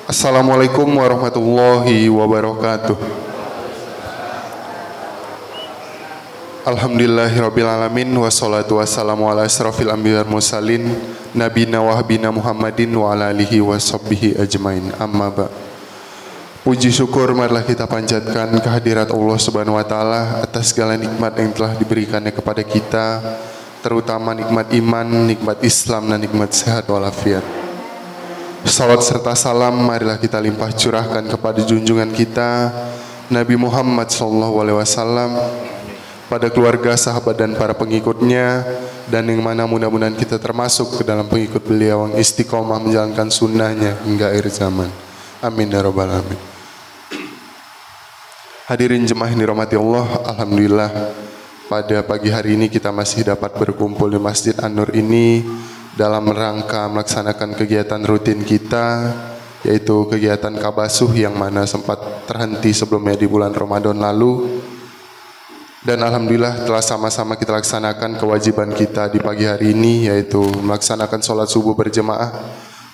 Assalamualaikum warahmatullahi wabarakatuh. Alhamdulillahirrabbilalamin. Wassalatu wassalamu ala asrafil anbiya wal mursalin nabina wa habina Muhammadin wa ala alihi wa sahbihi ajmain. Amma ba'. Puji syukur marilah kita panjatkan kehadirat Allah Subhanahu wa taala atas segala nikmat yang telah diberikannya kepada kita, terutama nikmat iman, nikmat Islam dan nikmat sehat walafiat. Salawat serta salam marilah kita limpah curahkan kepada junjungan kita Nabi Muhammad SAW, pada keluarga, sahabat dan para pengikutnya, dan yang mana mudah-mudahan kita termasuk ke dalam pengikut beliau yang istiqomah menjalankan sunnahnya hingga akhir zaman. Amin ya rabbal alamin. Hadirin jemaah yang dirahmati Allah, alhamdulillah pada pagi hari ini kita masih dapat berkumpul di Masjid An-Nur ini dalam rangka melaksanakan kegiatan rutin kita, yaitu kegiatan kabasuh yang mana sempat terhenti sebelumnya di bulan Ramadan lalu. Dan alhamdulillah telah sama-sama kita laksanakan kewajiban kita di pagi hari ini, yaitu melaksanakan sholat subuh berjemaah.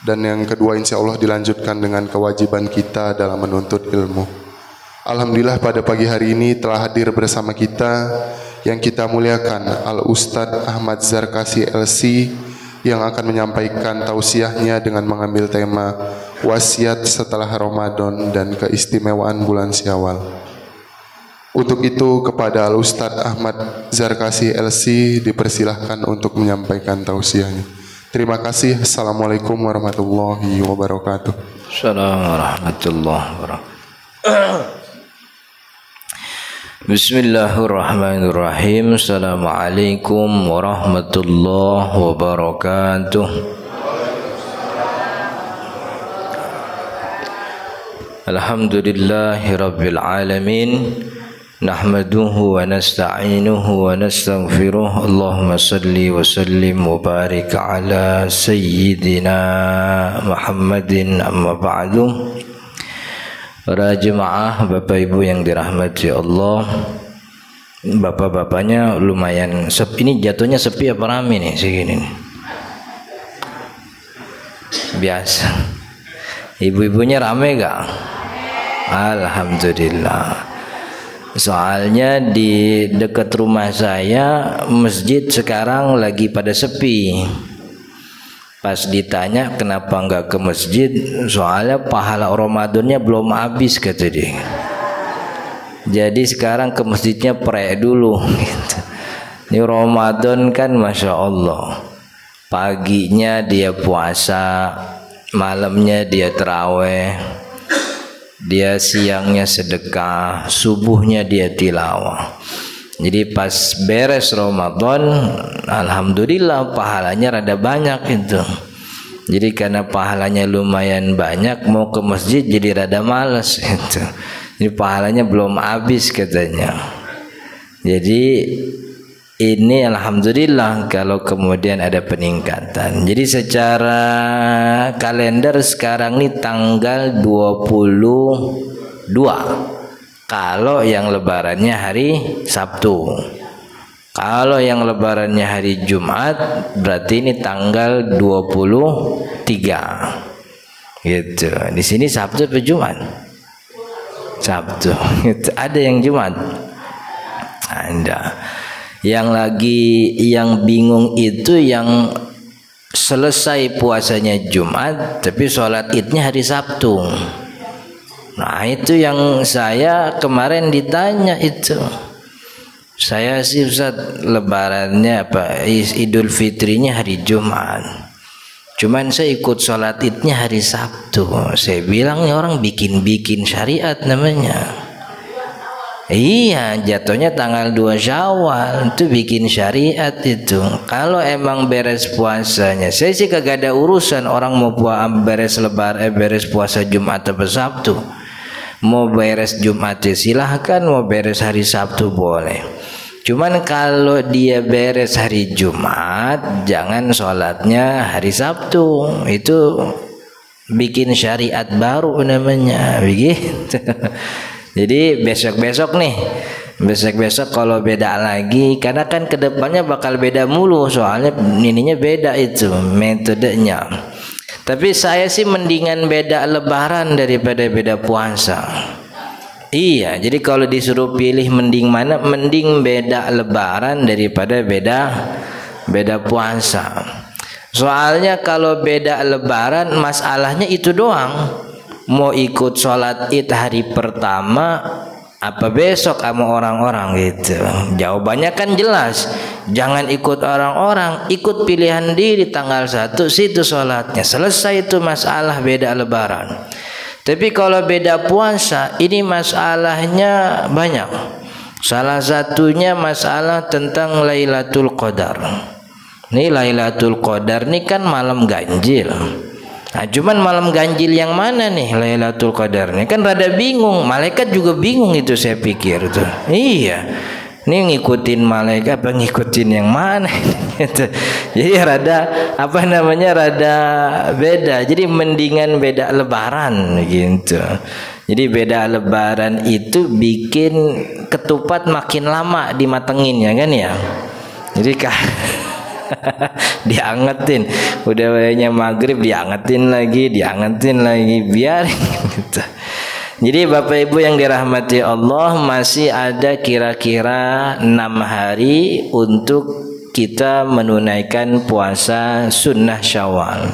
Dan yang kedua insya Allah dilanjutkan dengan kewajiban kita dalam menuntut ilmu. Alhamdulillah pada pagi hari ini telah hadir bersama kita yang kita muliakan Al-Ustadz Ahmad Zarkasi LC, yang akan menyampaikan tausiahnya dengan mengambil tema wasiat setelah Ramadan dan keistimewaan bulan Syawal. Untuk itu kepada Al-Ustadz Ahmad Zarkasi LC dipersilahkan untuk menyampaikan tausiahnya. Terima kasih. Assalamualaikum warahmatullahi wabarakatuh. Assalamualaikum warahmatullahi wabarakatuh. Bismillahirrahmanirrahim. Assalamualaikum warahmatullahi wabarakatuh. Alhamdulillahirabbil alamin. Nahmaduhu wa nasta'inuhu wa nastaghfiruh. Allahumma salli wa sallim wa barik ala sayyidina Muhammadin, amma ba'du. Para jemaah, Bapak Ibu yang dirahmati Allah, bapak-bapaknya lumayan sepi. Ini jatuhnya sepi apa rame nih segini nih? Biasa. Ibu-ibunya rame gak? Alhamdulillah. Soalnya di dekat rumah saya masjid sekarang lagi pada sepi. Pas ditanya kenapa enggak ke masjid, soalnya pahala Ramadannya belum habis kata dia. Jadi sekarang ke masjidnya dulu gitu. Ini Ramadan kan Masya Allah, paginya dia puasa, malamnya dia taraweh, dia siangnya sedekah, subuhnya dia tilawah. Jadi pas beres Ramadan, alhamdulillah pahalanya rada banyak itu. Jadi karena pahalanya lumayan banyak, mau ke masjid jadi rada malas itu. Jadi pahalanya belum habis katanya. Jadi ini alhamdulillah kalau kemudian ada peningkatan. Jadi secara kalender sekarang ini tanggal 22. Kalau yang lebarannya hari Sabtu. Kalau yang lebarannya hari Jumat, berarti ini tanggal 23. Gitu. Di sini Sabtu atau Jumat? Sabtu. Gitu. Ada yang Jumat? Ada. Yang bingung itu yang selesai puasanya Jumat, tapi sholat Idnya hari Sabtu. Nah itu yang saya kemarin ditanya itu. Saya sih Ustaz lebarannya apa, Idul Fitrinya hari Jumat, cuman saya ikut sholat Idnya hari Sabtu. Saya bilang ini orang bikin-bikin syariat namanya. Iya, jatuhnya tanggal 2 Syawal itu bikin syariat itu. Kalau emang beres puasanya, saya sih kagak ada urusan orang mau beres puasa Jumat atau Sabtu. Mau beres Jumat silahkan, mau beres hari Sabtu boleh. Cuman kalau dia beres hari Jumat, jangan sholatnya hari Sabtu. Itu bikin syariat baru namanya, begitu. Jadi besok-besok nih, besok-besok kalau beda lagi, karena kan kedepannya bakal beda mulu, soalnya ininya beda itu metodenya. Tapi saya sih mendingan beda lebaran daripada beda puasa. Iya, jadi kalau disuruh pilih mending mana? Mending beda lebaran daripada beda puasa. Soalnya kalau beda lebaran masalahnya itu doang. Mau ikut sholat id hari pertama apa besok sama orang-orang gitu. Jawabannya kan jelas, jangan ikut orang-orang, ikut pilihan diri tanggal 1 situ sholatnya. Selesai itu masalah beda lebaran. Tapi kalau beda puasa ini masalahnya banyak. Salah satunya masalah tentang Lailatul Qadar. Ini Lailatul Qadar ini kan malam ganjil. Nah, cuman malam ganjil yang mana nih Lailatul Qadar? Ini kan rada bingung. Malaikat juga bingung itu saya pikir tuh. Iya. Ini ngikutin malaikat apa ngikutin yang mana? Jadi rada rada beda. Jadi mendingan beda lebaran gitu. Jadi beda lebaran itu bikin ketupat makin lama dimatengin ya kan ya. Jadi diangetin, udah wayanya maghrib diangetin lagi biar gitu. Jadi Bapak Ibu yang dirahmati Allah, masih ada kira-kira 6 hari untuk kita menunaikan puasa sunnah Syawal.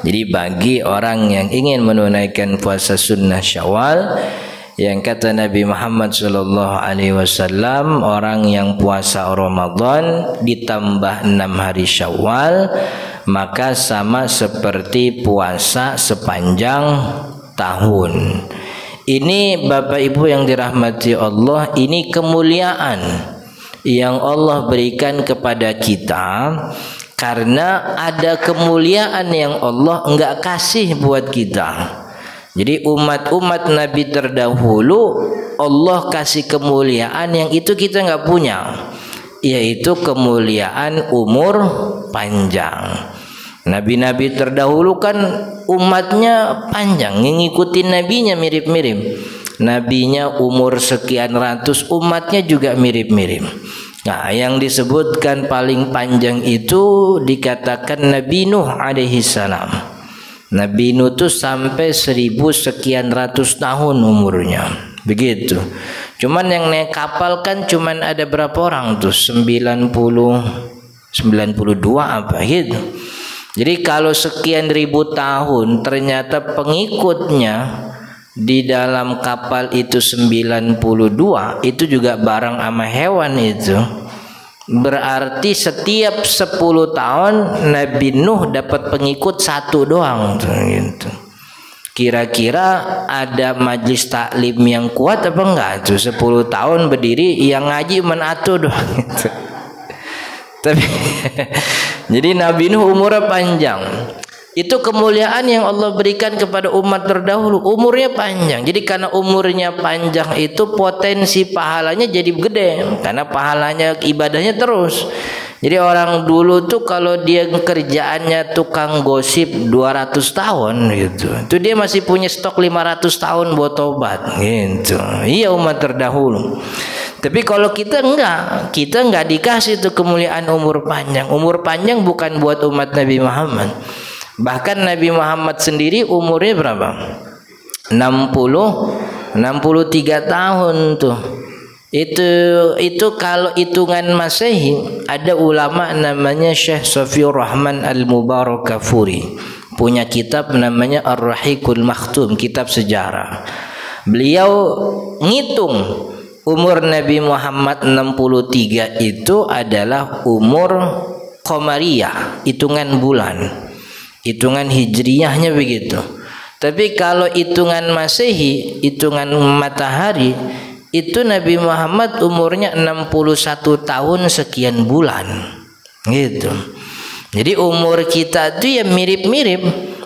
Jadi bagi orang yang ingin menunaikan puasa sunnah Syawal, yang kata Nabi Muhammad SAW, orang yang puasa Ramadan ditambah 6 hari Syawal, maka sama seperti puasa sepanjang tahun. Ini Bapak Ibu yang dirahmati Allah, ini kemuliaan yang Allah berikan kepada kita, karena ada kemuliaan yang Allah enggak kasih buat kita. Jadi umat-umat Nabi terdahulu Allah kasih kemuliaan yang itu kita nggak punya, yaitu kemuliaan umur panjang. Nabi-nabi terdahulu kan umatnya panjang, ngikutin nabinya mirip-mirip. Nabinya umur sekian ratus, umatnya juga mirip-mirip. Nah, yang disebutkan paling panjang itu dikatakan Nabi Nuh alaihi salam. Nabi Nuh itu sampai 1000 sekian ratus tahun umurnya. Begitu. Cuman yang naik kapal kan cuman ada berapa orang tuh? 92 apa gitu. Jadi kalau sekian ribu tahun ternyata pengikutnya di dalam kapal itu 92, itu juga barang sama hewan itu. Berarti setiap 10 tahun Nabi Nuh dapat pengikut 1 doang gitu. Kira-kira ada majlis taklim yang kuat apa enggak tuh? 10 tahun berdiri yang ngaji menatu doang gitu. Tapi jadi Nabi Nuh umurnya panjang. Itu kemuliaan yang Allah berikan kepada umat terdahulu, umurnya panjang. Jadi karena umurnya panjang itu potensi pahalanya jadi gede, karena pahalanya ibadahnya terus. Jadi orang dulu tuh kalau dia kerjaannya tukang gosip 200 tahun gitu, itu dia masih punya stok 500 tahun buat tobat gitu. Iya, umat terdahulu. Tapi kalau kita enggak dikasih tuh kemuliaan umur panjang. Umur panjang bukan buat umat Nabi Muhammad. Bahkan Nabi Muhammad sendiri umurnya berapa? 63 tahun tuh. Itu kalau hitungan Masehi, ada ulama namanya Syekh Safiur Rahman Al-Mubarakafuri, punya kitab namanya Ar-Rahiqul Makhtum, kitab sejarah. Beliau ngitung umur Nabi Muhammad 63 itu adalah umur Qamariyah, hitungan bulan. Hitungan hijriyahnya begitu. Tapi kalau hitungan Masehi, hitungan matahari, itu Nabi Muhammad umurnya 61 tahun sekian bulan. Gitu. Jadi umur kita itu ya mirip-mirip.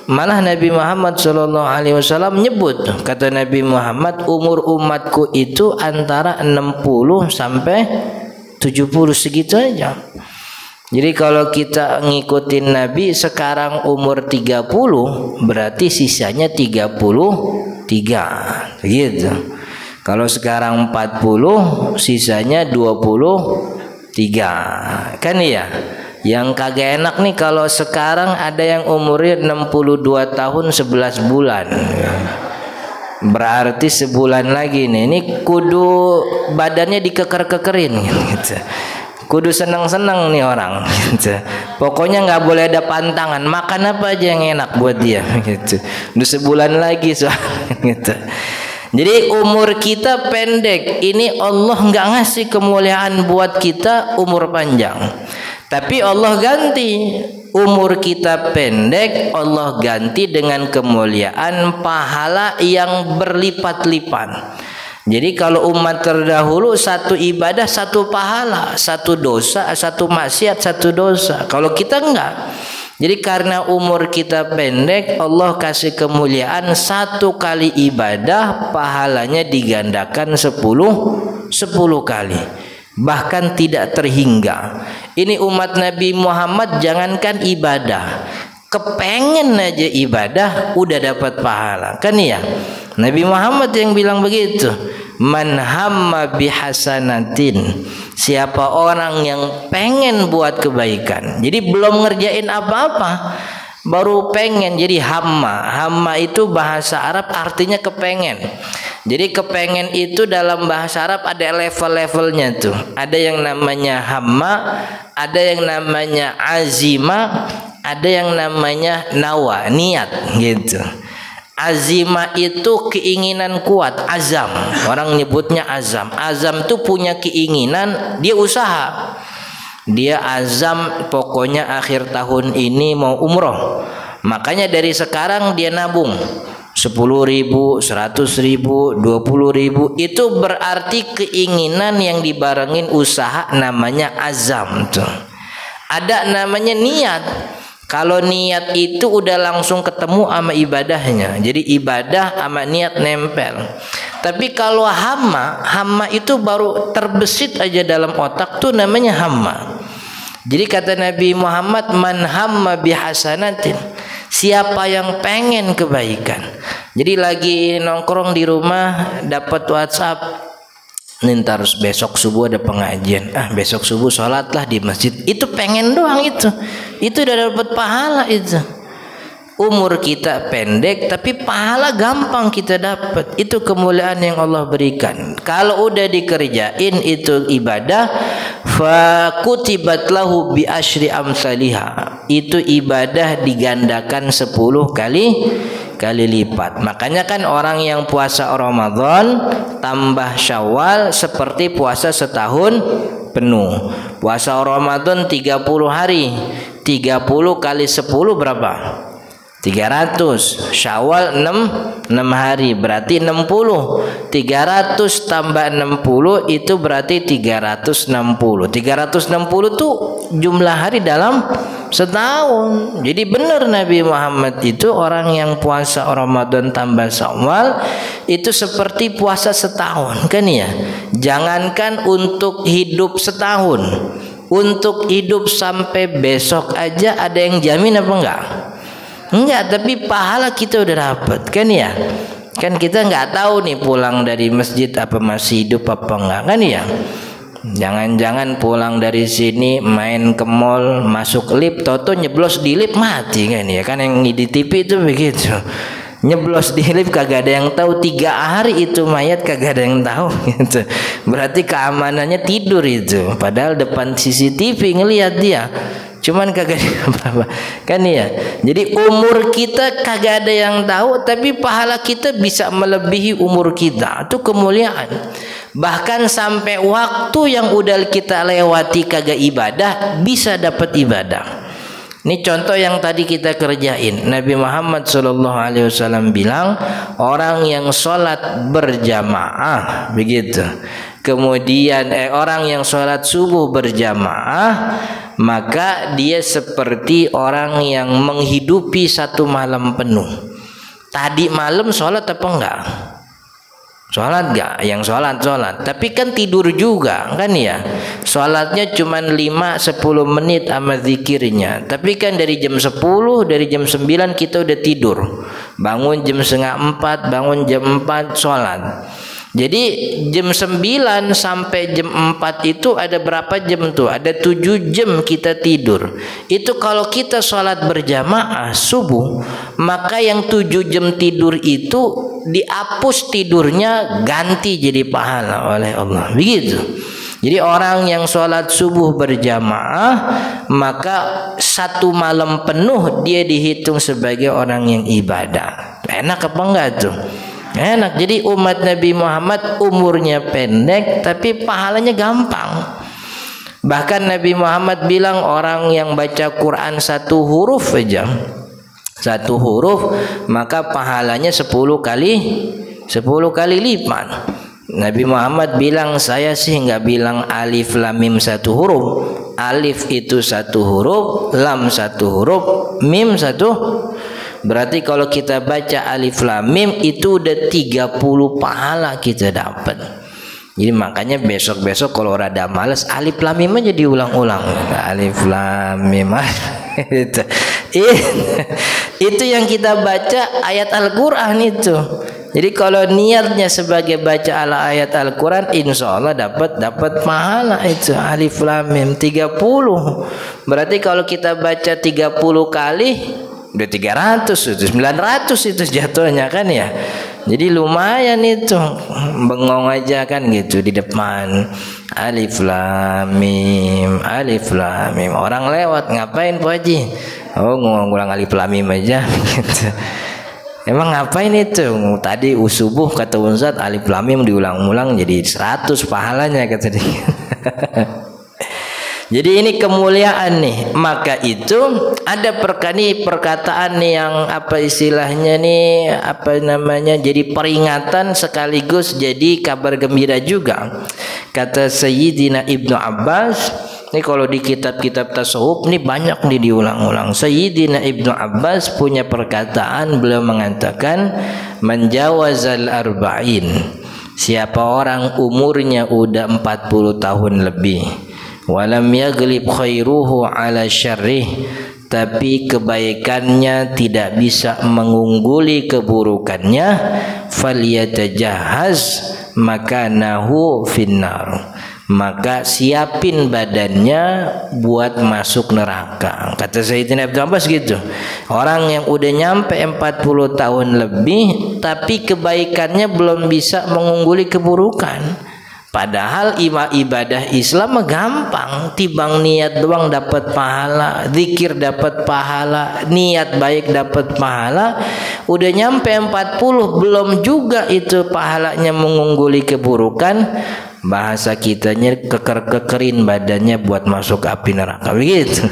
Malah Nabi Muhammad SAW menyebut, kata Nabi Muhammad, umur umatku itu antara 60 sampai 70 segitu aja. Jadi kalau kita ngikutin Nabi sekarang umur 30, berarti sisanya 33 gitu. Kalau sekarang 40, sisanya 23. Kan iya? Yang kagak enak nih kalau sekarang ada yang umurnya 62 tahun 11 bulan. Berarti sebulan lagi nih. Ini kudu badannya dikeker-kekerin gitu. Kudu seneng-seneng nih orang gitu. Pokoknya nggak boleh ada pantangan. Makan apa aja yang enak buat dia gitu. Udah sebulan lagi soalnya gitu. Jadi umur kita pendek. Ini Allah nggak ngasih kemuliaan buat kita umur panjang. Tapi Allah ganti umur kita pendek, Allah ganti dengan kemuliaan pahala yang berlipat-lipat. Jadi kalau umat terdahulu satu ibadah satu pahala, satu dosa satu maksiat satu dosa. Kalau kita enggak. Jadi karena umur kita pendek, Allah kasih kemuliaan satu kali ibadah pahalanya digandakan 10 kali. Bahkan tidak terhingga. Ini umat Nabi Muhammad jangankan ibadah, kepengen aja ibadah udah dapat pahala. Kan ya? Nabi Muhammad yang bilang begitu. Man hamma bihasanatin. Siapa orang yang pengen buat kebaikan. Jadi belum ngerjain apa-apa, baru pengen. Jadi hamma. Hamma itu bahasa Arab artinya kepengen. Jadi kepengen itu dalam bahasa Arab ada level-levelnya tuh. Ada yang namanya hamma, ada yang namanya azima, ada yang namanya nawa, niat gitu. Azima itu keinginan kuat, azam. Orang nyebutnya azam. Azam tuh punya keinginan, dia usaha. Dia azam pokoknya akhir tahun ini mau umroh. Makanya dari sekarang dia nabung. 10.000, 100.000, 20.000 itu berarti keinginan yang dibarengin usaha, namanya azam tuh. Ada namanya niat. Kalau niat itu udah langsung ketemu sama ibadahnya. Jadi ibadah sama niat nempel. Tapi kalau hamma itu baru terbesit aja dalam otak tuh namanya hamma. Jadi kata Nabi Muhammad, man hamma bihasanatin. Siapa yang pengen kebaikan. Jadi lagi nongkrong di rumah dapat WhatsApp, ntar besok subuh ada pengajian. Besok subuh sholatlah di masjid. Itu pengen doang itu. Itu udah dapat pahala itu. Umur kita pendek tapi pahala gampang kita dapat. Itu kemuliaan yang Allah berikan. Kalau udah dikerjain itu ibadah, fa kutibat lahu bi asyri amsalihha. Itu ibadah digandakan 10 kali lipat. Makanya kan orang yang puasa Ramadan tambah Syawal seperti puasa setahun penuh. Puasa Ramadan 30 hari. 30 kali 10 berapa? 300. Syawal 6 hari berarti 60. 300 tambah 60 itu berarti 360. 360 tuh jumlah hari dalam setahun. Jadi benar Nabi Muhammad itu orang yang puasa Ramadan tambah Syawal itu seperti puasa setahun, kan ya? Jangankan untuk hidup setahun, untuk hidup sampai besok aja ada yang jamin apa enggak? Enggak, tapi pahala kita udah dapat, kan ya? Kan kita nggak tahu nih pulang dari masjid apa masih hidup apa enggak, kan ya? Jangan-jangan pulang dari sini main ke mall, masuk lift, toto nyeblos di lift mati, kan ya? Kan yang di TV itu begitu. Nyeblos di lift kagak ada yang tahu, 3 hari itu mayat kagak ada yang tahu gitu. Berarti keamanannya tidur itu. Padahal depan CCTV ngelihat dia. Cuman kagak apa-apa, kan ya. Jadi umur kita kagak ada yang tahu, tapi pahala kita bisa melebihi umur kita. Itu kemuliaan. Bahkan sampai waktu yang udah kita lewati kagak ibadah bisa dapat ibadah. Ini contoh yang tadi kita kerjain. Nabi Muhammad SAW bilang orang yang sholat berjamaah begitu. Kemudian orang yang sholat subuh berjamaah maka dia seperti orang yang menghidupi satu malam penuh. Tadi malam sholat apa enggak? Sholat enggak? Yang sholat. Tapi kan tidur juga kan ya. Sholatnya cuma 5-10 menit sama zikirnya. Tapi kan dari jam 10, dari jam 9 kita udah tidur. Bangun jam 3:30, bangun jam 4 sholat. Jadi jam 9 sampai jam 4 itu ada berapa jam tuh? Ada 7 jam kita tidur. Itu kalau kita sholat berjamaah subuh, maka yang 7 jam tidur itu dihapus tidurnya, ganti jadi pahala oleh Allah. Begitu. Jadi orang yang sholat subuh berjamaah, maka satu malam penuh dia dihitung sebagai orang yang ibadah. Enak apa enggak tuh? Enak. Jadi umat Nabi Muhammad umurnya pendek tapi pahalanya gampang. Bahkan Nabi Muhammad bilang orang yang baca Quran 1 huruf aja, 1 huruf, maka pahalanya 10 kali lipat. Nabi Muhammad bilang, saya sih nggak bilang alif lam mim 1 huruf. Alif itu 1 huruf, lam 1 huruf, mim 1. Berarti kalau kita baca alif lam mim itu udah 30 pahala kita dapat. Jadi makanya besok-besok kalau rada males, alif lam mim aja diulang-ulang. Alif lam mim. Itu yang kita baca ayat Al-Qur'an itu. Jadi kalau niatnya sebagai baca ayat Al-Qur'an, insya Allah dapat pahala itu alif lam mim 30. Berarti kalau kita baca 30 kali udah 300 itu 900 itu jatuhnya kan ya. Jadi lumayan itu, bengong aja kan gitu di depan alif lam mim, alif lam mim. Orang lewat, ngapain Pak Haji? Oh, ngulang alif lam mim aja gitu. Emang ngapain itu? Tadi subuh kata Ustaz alif lam mim diulang-ulang jadi 100 pahalanya kata dia. Jadi ini kemuliaan nih. Maka itu ada perkataan yang apa istilahnya nih, apa namanya, jadi peringatan sekaligus jadi kabar gembira juga. Kata Sayyidina Ibnu Abbas, ini kalau di kitab-kitab tasawuf ini banyak nih diulang-ulang. Sayyidina Ibnu Abbas punya perkataan, beliau mengatakan menjawazal arba'in, siapa orang umurnya udah 40 tahun lebih, walam yaglib khairuhu ala syarrih, tapi kebaikannya tidak bisa mengungguli keburukannya, falyatajahhaz makanahu finnar, maka siapin badannya buat masuk neraka. Kata Sayyidina Ibnu Abbas gitu. Orang yang udah nyampe 40 tahun lebih tapi kebaikannya belum bisa mengungguli keburukan. Padahal ibadah Islam gampang, tibang niat doang dapat pahala, zikir dapat pahala, niat baik dapat pahala. Udah nyampe 40 belum juga itu pahalanya mengungguli keburukan. Bahasa kitanya keker-kekerin badannya buat masuk api neraka, begitu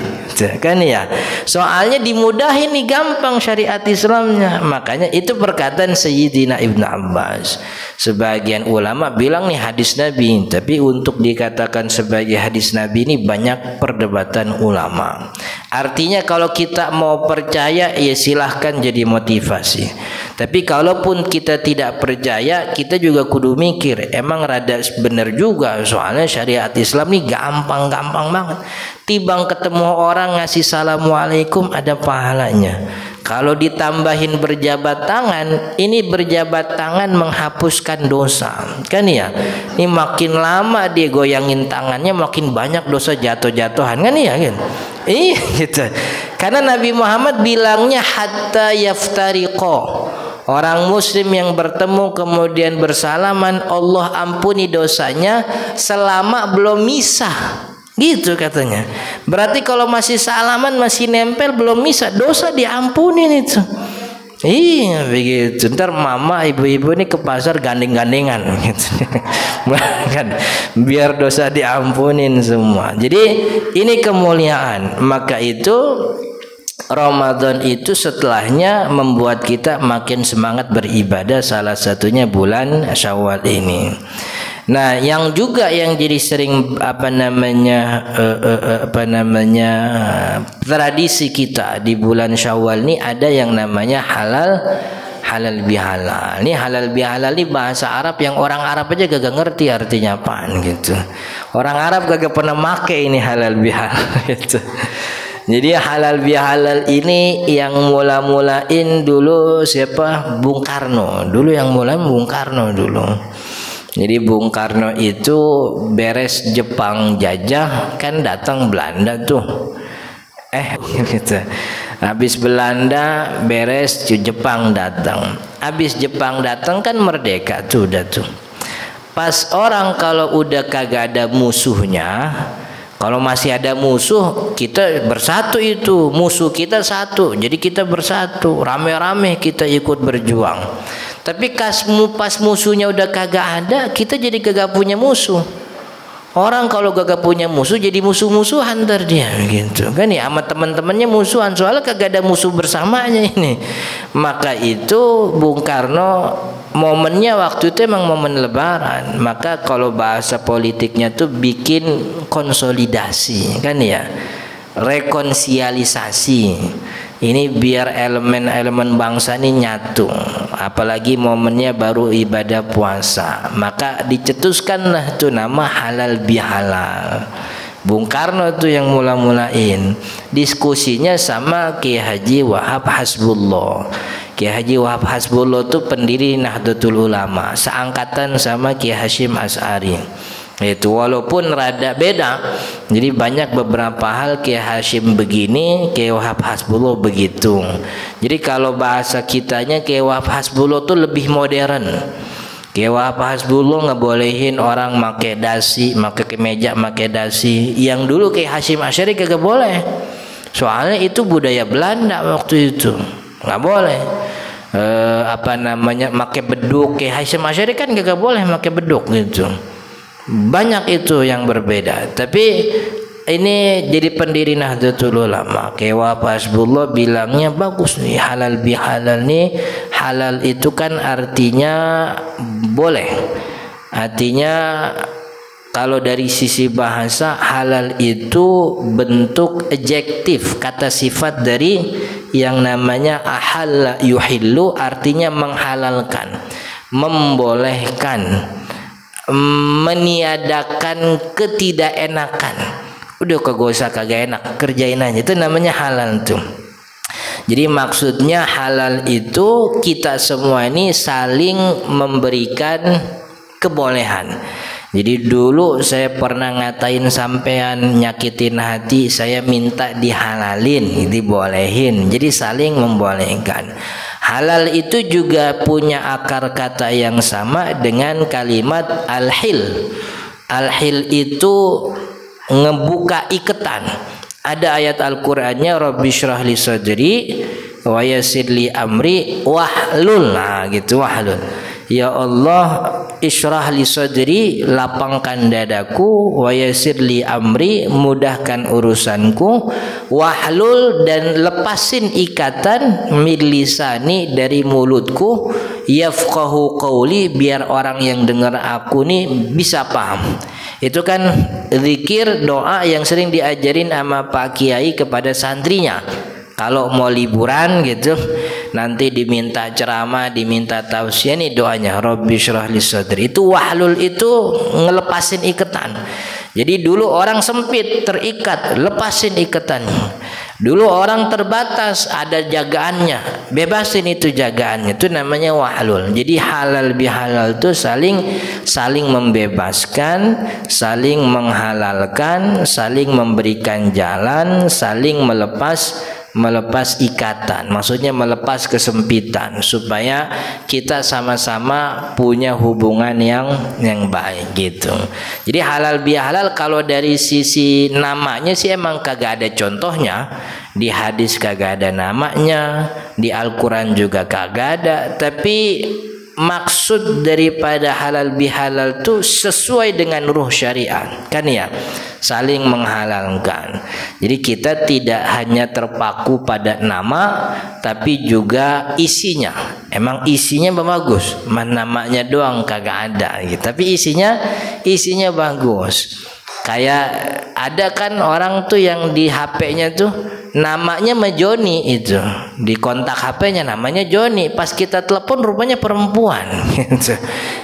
kan ya. Soalnya dimudahin nih, gampang syariat Islamnya. Makanya itu perkataan Sayyidina Ibnu Abbas. Sebagian ulama bilang nih hadis Nabi, tapi untuk dikatakan sebagai hadis Nabi ini banyak perdebatan ulama. Artinya kalau kita mau percaya ya silahkan jadi motivasi. Tapi kalaupun kita tidak percaya, kita juga kudu mikir, emang rada bener juga. Soalnya syariat Islam ini gampang-gampang banget. Tibang ketemu orang ngasih assalamualaikum ada pahalanya. Kalau ditambahin berjabat tangan, ini berjabat tangan menghapuskan dosa, kan ya? Ini makin lama dia goyangin tangannya, makin banyak dosa jatuh-jatuhan, kan ya? Kan? Gitu. Karena Nabi Muhammad bilangnya hatta yaftariqo. Orang muslim yang bertemu kemudian bersalaman, Allah ampuni dosanya selama belum misah. Gitu katanya. Berarti kalau masih salaman, masih nempel, belum misah, dosa diampunin itu. Iya begitu. Ntar mama ibu-ibu ini ke pasar gandeng-gandengan gitu. Biar dosa diampunin semua. Jadi ini kemuliaan. Maka itu Ramadan itu setelahnya membuat kita makin semangat beribadah, salah satunya bulan Syawal ini. Nah, yang juga yang jadi sering tradisi kita di bulan Syawal ini ada yang namanya halal bihalal. Ini halal bihalal ini bahasa Arab yang orang Arab aja gak ngerti artinya apaan gitu. Orang Arab gak pernah make ini halal bihalal gitu. Jadi halal bihalal ini yang mula-mulain dulu siapa? Bung Karno. Dulu yang mulai Bung Karno dulu. Jadi Bung Karno itu beres Jepang jajah kan datang Belanda tuh. Gitu. Habis Belanda beres Jepang datang. Habis Jepang datang kan merdeka tuh udah tuh. Pas orang kalau udah kagak ada musuhnya, kalau masih ada musuh kita bersatu itu, musuh kita satu. Jadi kita bersatu, rame-rame kita ikut berjuang. Tapi pas musuhnya udah kagak ada, kita jadi kagak punya musuh. Orang kalau kagak punya musuh jadi musuh-musuhan ntar dia gitu kan ya, sama teman-temannya musuhan soalnya kagak ada musuh bersamanya ini. Maka itu Bung Karno momennya waktu itu emang momen lebaran. Maka kalau bahasa politiknya tuh bikin konsolidasi kan ya, rekonsiliasi. Ini biar elemen-elemen bangsa ini nyatu. Apalagi momennya baru ibadah puasa. Maka dicetuskanlah tuh nama halal bihalal. Bung Karno tuh yang mula-mulain. Diskusinya sama Kiai Haji Wahab Hasbullah. Kiai Haji Wahab Hasbullah tuh pendiri Nahdlatul Ulama, seangkatan sama Kiai Hasyim Asy'ari. Itu walaupun rada beda. Jadi banyak beberapa hal Kiai Hasyim begini, Kiai Wahab Hasbullah begitu. Jadi kalau bahasa kitanya Kiai Wahab Hasbullah tuh lebih modern. Kiai Wahab Hasbullah ngebolehin orang make dasi, make kemeja, make dasi. Yang dulu Kiai Hasyim Asy'ari kagak boleh. Soalnya itu budaya Belanda waktu itu. Nggak boleh. Make beduk. Kiai Hasyim Asy'ari kan kagak boleh make beduk gitu. Banyak itu yang berbeda. Tapi ini jadi pendiri Nahdlatul Ulama. Kiai Wahab Hasbullah bilangnya bagus nih halal bihalal nih. Halal itu kan artinya boleh. Artinya kalau dari sisi bahasa halal itu bentuk adjektif, kata sifat dari yang namanya ahalla yuhillu, artinya menghalalkan, membolehkan, meniadakan ketidakenakan. Udah kagak usah kagak enak, kerjain aja, itu namanya halal tuh. Jadi maksudnya halal itu kita semua ini saling memberikan kebolehan. Jadi dulu saya pernah ngatain sampean nyakitin hati, saya minta dihalalin, dibolehin. Jadi saling membolehkan. Halal itu juga punya akar kata yang sama dengan kalimat al-hil. Al-hil itu ngebuka ikatan. Ada ayat Al-Qur'annya Rabbi syrah li sadri wa yassir li amri wahlul. Nah, gitu wahlul. Ya Allah, isyrah li sadri, lapangkan dadaku, wa yassir li amri, mudahkan urusanku, wahlul, dan lepasin ikatan min lisani, dari mulutku, yafqahu qawli, biar orang yang dengar aku nih bisa paham. Itu kan zikir doa yang sering diajarin sama Pak Kiai kepada santrinya. Kalau mau liburan gitu, nanti diminta ceramah, diminta tausiah, nih doanya Rabbi syrah li sadri. Itu wahlul, itu ngelepasin ikatan. Jadi dulu orang sempit, terikat, lepasin ikatannya. Dulu orang terbatas, ada jagaannya, bebasin itu jagaannya. Itu namanya wahlul. Jadi halal bihalal itu saling membebaskan, saling menghalalkan, saling memberikan jalan, saling melepas ikatan, maksudnya melepas kesempitan, supaya kita sama-sama punya hubungan yang baik gitu. Jadi halal bihalal kalau dari sisi namanya sih emang kagak ada contohnya. Di hadis kagak ada namanya, di Al-Quran juga kagak ada. Tapi maksud daripada halal bihalal itu sesuai dengan ruh syariat kan ya. saling menghalalkan. Jadi kita tidak hanya terpaku pada nama, tapi juga isinya. Emang isinya bagus, namanya doang kagak ada gitu. Tapi isinya bagus. Kayak ada kan orang tuh yang di HP-nya tuh namanya Joni, itu di kontak HP-nya namanya Joni, pas kita telepon rupanya perempuan gitu.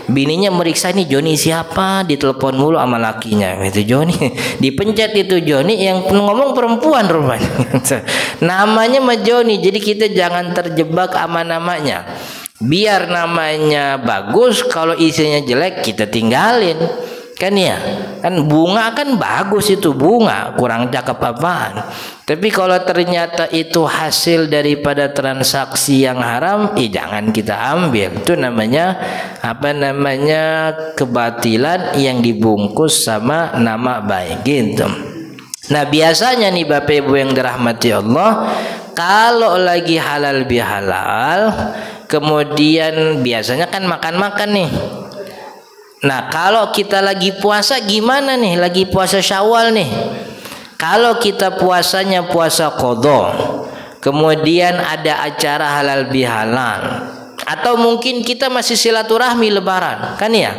Bininya meriksa, nih Joni siapa, ditelepon mulu sama lakinya, itu Joni, dipencet itu Joni, yang ngomong perempuan rupanya gitu. Namanya Joni. Jadi kita jangan terjebak sama namanya. Biar namanya bagus, kalau isinya jelek kita tinggalin. Kan ya, kan bunga kan bagus, itu bunga kurang cakep apaan. Tapi kalau ternyata itu hasil daripada transaksi yang haram, jangan kita ambil. Itu namanya kebatilan yang dibungkus sama nama baik gitu. Nah biasanya nih Bapak Ibu yang dirahmati Allah, kalau lagi halal bihalal, kemudian biasanya kan makan-makan nih. Nah kalau kita lagi puasa gimana nih? Lagi puasa Syawal nih. Kalau kita puasanya puasa qadha, kemudian ada acara halal bihalal, atau mungkin kita masih silaturahmi lebaran, kan ya?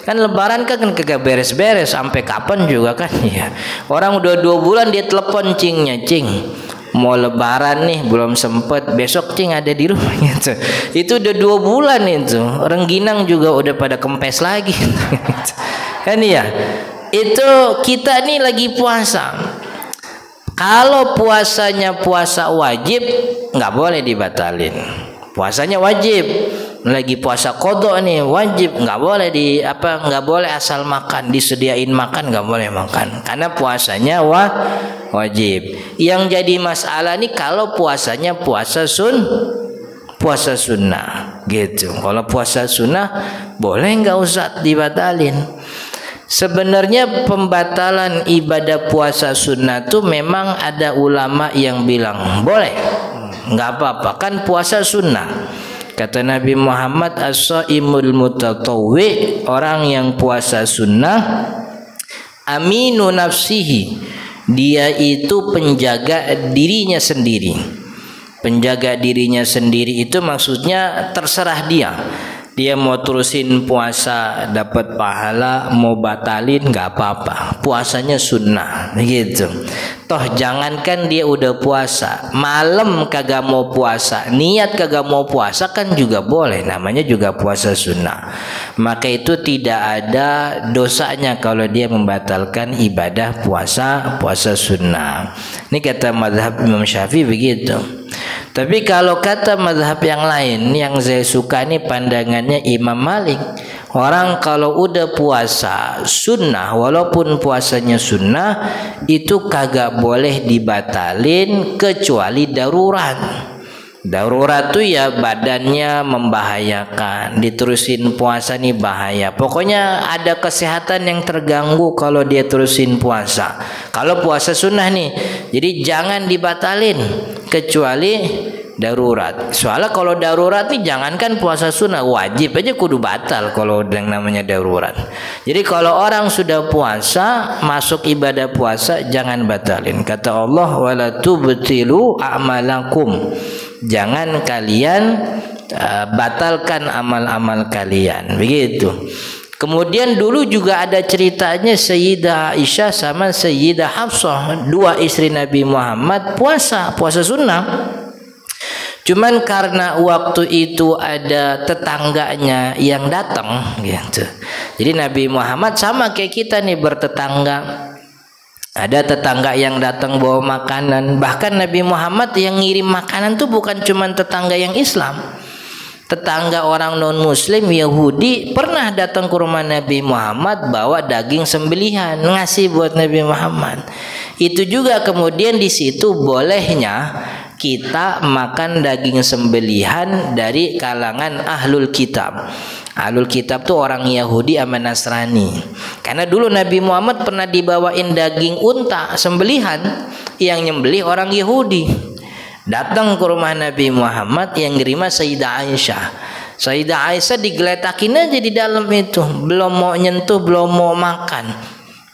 Kan lebaran kan kagak beres-beres sampai kapan juga kan ya. Orang udah 2 bulan dia telepon cingnya, cing mau lebaran nih belum sempet, besok cing ada di rumah gitu. Itu udah 2 bulan itu. Rengginang juga udah pada kempes lagi kan ya. Itu kita nih lagi puasa. Kalau puasanya puasa wajib nggak boleh dibatalin. Puasanya wajib. Lagi puasa qadha nih wajib, nggak boleh asal makan, disediain makan nggak boleh makan, karena puasanya wajib. Yang jadi masalah nih kalau puasanya puasa sunnah gitu. Kalau puasa sunnah boleh nggak usah dibatalin. Sebenarnya pembatalan ibadah puasa sunnah tuh memang ada ulama yang bilang boleh, nggak apa-apa, kan puasa sunnah. Kata Nabi Muhammad, as-shaimul mutatawwi, orang yang puasa sunnah, aminu nafsihi, dia itu penjaga dirinya sendiri. Penjaga dirinya sendiri itu maksudnya terserah dia. Dia mau terusin puasa dapat pahala, mau batalin nggak apa-apa. Puasanya sunnah gitu. Toh jangankan dia udah puasa, malam kagak mau puasa, niat kagak mau puasa kan juga boleh, namanya juga puasa sunnah. Maka itu tidak ada dosanya kalau dia membatalkan ibadah puasa sunnah. Ini kata mazhab Imam Syafi'i begitu. Tapi kalau kata mazhab yang lain, yang saya suka nih pandangannya Imam Malik. Orang kalau udah puasa sunnah, walaupun puasanya sunnah, itu kagak boleh dibatalin kecuali darurat. Darurat tuh ya badannya membahayakan, diterusin puasa nih bahaya. Pokoknya ada kesehatan yang terganggu kalau dia terusin puasa. Kalau puasa sunnah nih, jadi jangan dibatalin kecuali darurat. Soalnya kalau darurat nih jangankan puasa sunnah, wajib aja kudu batal kalau yang namanya darurat. Jadi kalau orang sudah puasa, masuk ibadah puasa, jangan batalin. Kata Allah, wala tubtilu a'malakum. Jangan kalian batalkan amal-amal kalian. Begitu. Kemudian dulu juga ada ceritanya Sayyidah Aisyah sama Sayyidah Hafsah, 2 istri Nabi Muhammad puasa sunnah. Cuman karena waktu itu ada tetangganya yang datang gitu. Jadi Nabi Muhammad sama kayak kita nih bertetangga. Ada tetangga yang datang bawa makanan. Bahkan Nabi Muhammad yang ngirim makanan tuh bukan cuman tetangga yang Islam. Tetangga orang non-muslim Yahudi pernah datang ke rumah Nabi Muhammad bawa daging sembelihan ngasih buat Nabi Muhammad. Itu juga kemudian di situ bolehnya kita makan daging sembelihan dari kalangan ahlul kitab. Ahlul kitab tuh orang Yahudi sama Nasrani. Karena dulu Nabi Muhammad pernah dibawain daging unta sembelihan, yang nyembelih orang Yahudi. Datang ke rumah Nabi Muhammad, yang nerima Sayyidah Aisyah. Sayyidah Aisyah digeletakin aja di dalam itu, belum mau nyentuh, belum mau makan.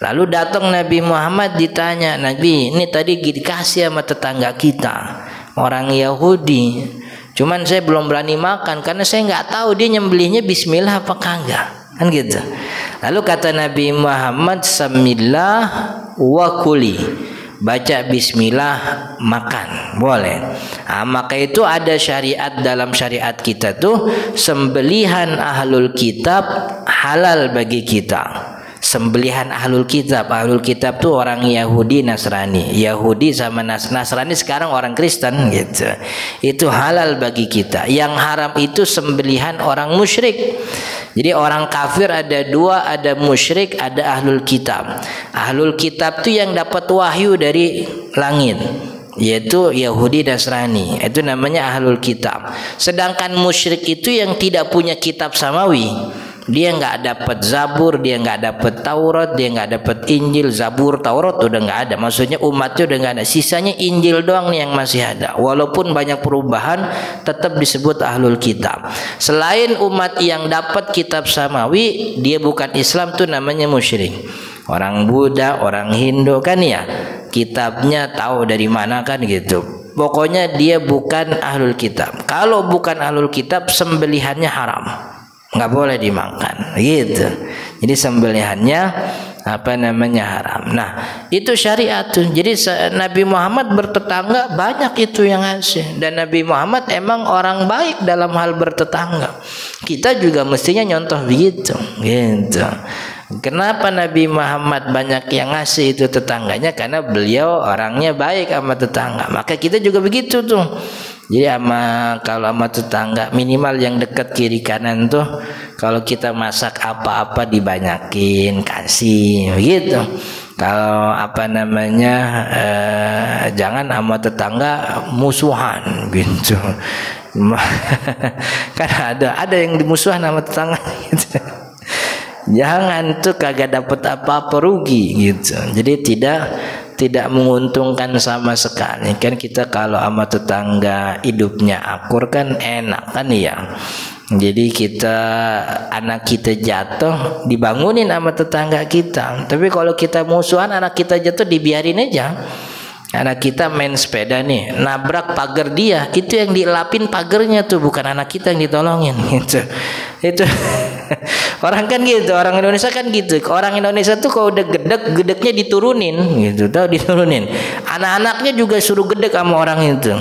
Lalu datang Nabi Muhammad, ditanya, Nabi, ini tadi dikasih sama tetangga kita, orang Yahudi. Cuman saya belum berani makan karena saya nggak tahu dia nyembelihnya bismillah apa kagak. Kan gitu. Lalu kata Nabi Muhammad, samillah wa kuli. Baca bismillah, makan, boleh. Maka itu ada syariat, dalam syariat kita tuh sembelihan ahlul kitab halal bagi kita. Sembelihan ahlul kitab tuh orang Yahudi, Nasrani. Yahudi sama Nasrani sekarang orang Kristen gitu. Itu halal bagi kita. Yang haram itu sembelihan orang musyrik. Jadi orang kafir ada dua, ada musyrik, ada ahlul kitab. Ahlul kitab tuh yang dapat wahyu dari langit, yaitu Yahudi, Nasrani. Itu namanya ahlul kitab. Sedangkan musyrik itu yang tidak punya kitab samawi. Dia nggak dapat Zabur, dia nggak dapat Taurat, dia nggak dapat Injil. Zabur, Taurat udah nggak ada. Maksudnya umatnya udah nggak ada. Sisanya Injil doang nih yang masih ada. Walaupun banyak perubahan, tetap disebut ahlul kitab. Selain umat yang dapat kitab samawi, dia bukan Islam, tuh namanya musyrik. Orang Buddha, orang Hindu kan ya, kitabnya tahu dari mana kan gitu. Pokoknya dia bukan ahlul kitab. Kalau bukan ahlul kitab, sembelihannya haram, nggak boleh dimakan gitu. Jadi sembelihannya haram. Nah, itu syariat tuh. Jadi Nabi Muhammad bertetangga banyak itu yang ngasih, dan Nabi Muhammad emang orang baik dalam hal bertetangga. Kita juga mestinya nyontoh begitu gitu. Kenapa Nabi Muhammad banyak yang ngasih itu tetangganya? Karena beliau orangnya baik sama tetangga. Maka kita juga begitu tuh. Jadi kalau sama tetangga minimal yang dekat kiri kanan tuh, kalau kita masak apa-apa dibanyakin, kasih begitu. Kalau jangan sama tetangga musuhan gitu. Karena ada yang dimusuhan sama tetangga gitu. Jangan tuh kagak dapat apa-apa, rugi gitu. Jadi tidak menguntungkan sama sekali. Kan kita kalau sama tetangga hidupnya akur kan enak kan ya. Jadi anak kita jatuh dibangunin sama tetangga kita. Tapi kalau kita musuhan, anak kita jatuh dibiarin aja. Anak kita main sepeda nih, nabrak pagar dia, itu yang dielapin pagarnya tuh, bukan anak kita yang ditolongin gitu. Itu orang kan gitu, orang Indonesia kan gitu. Orang Indonesia tuh kalau udah gedeknya diturunin gitu, tahu diturunin. Anak-anaknya juga suruh gedek sama orang itu.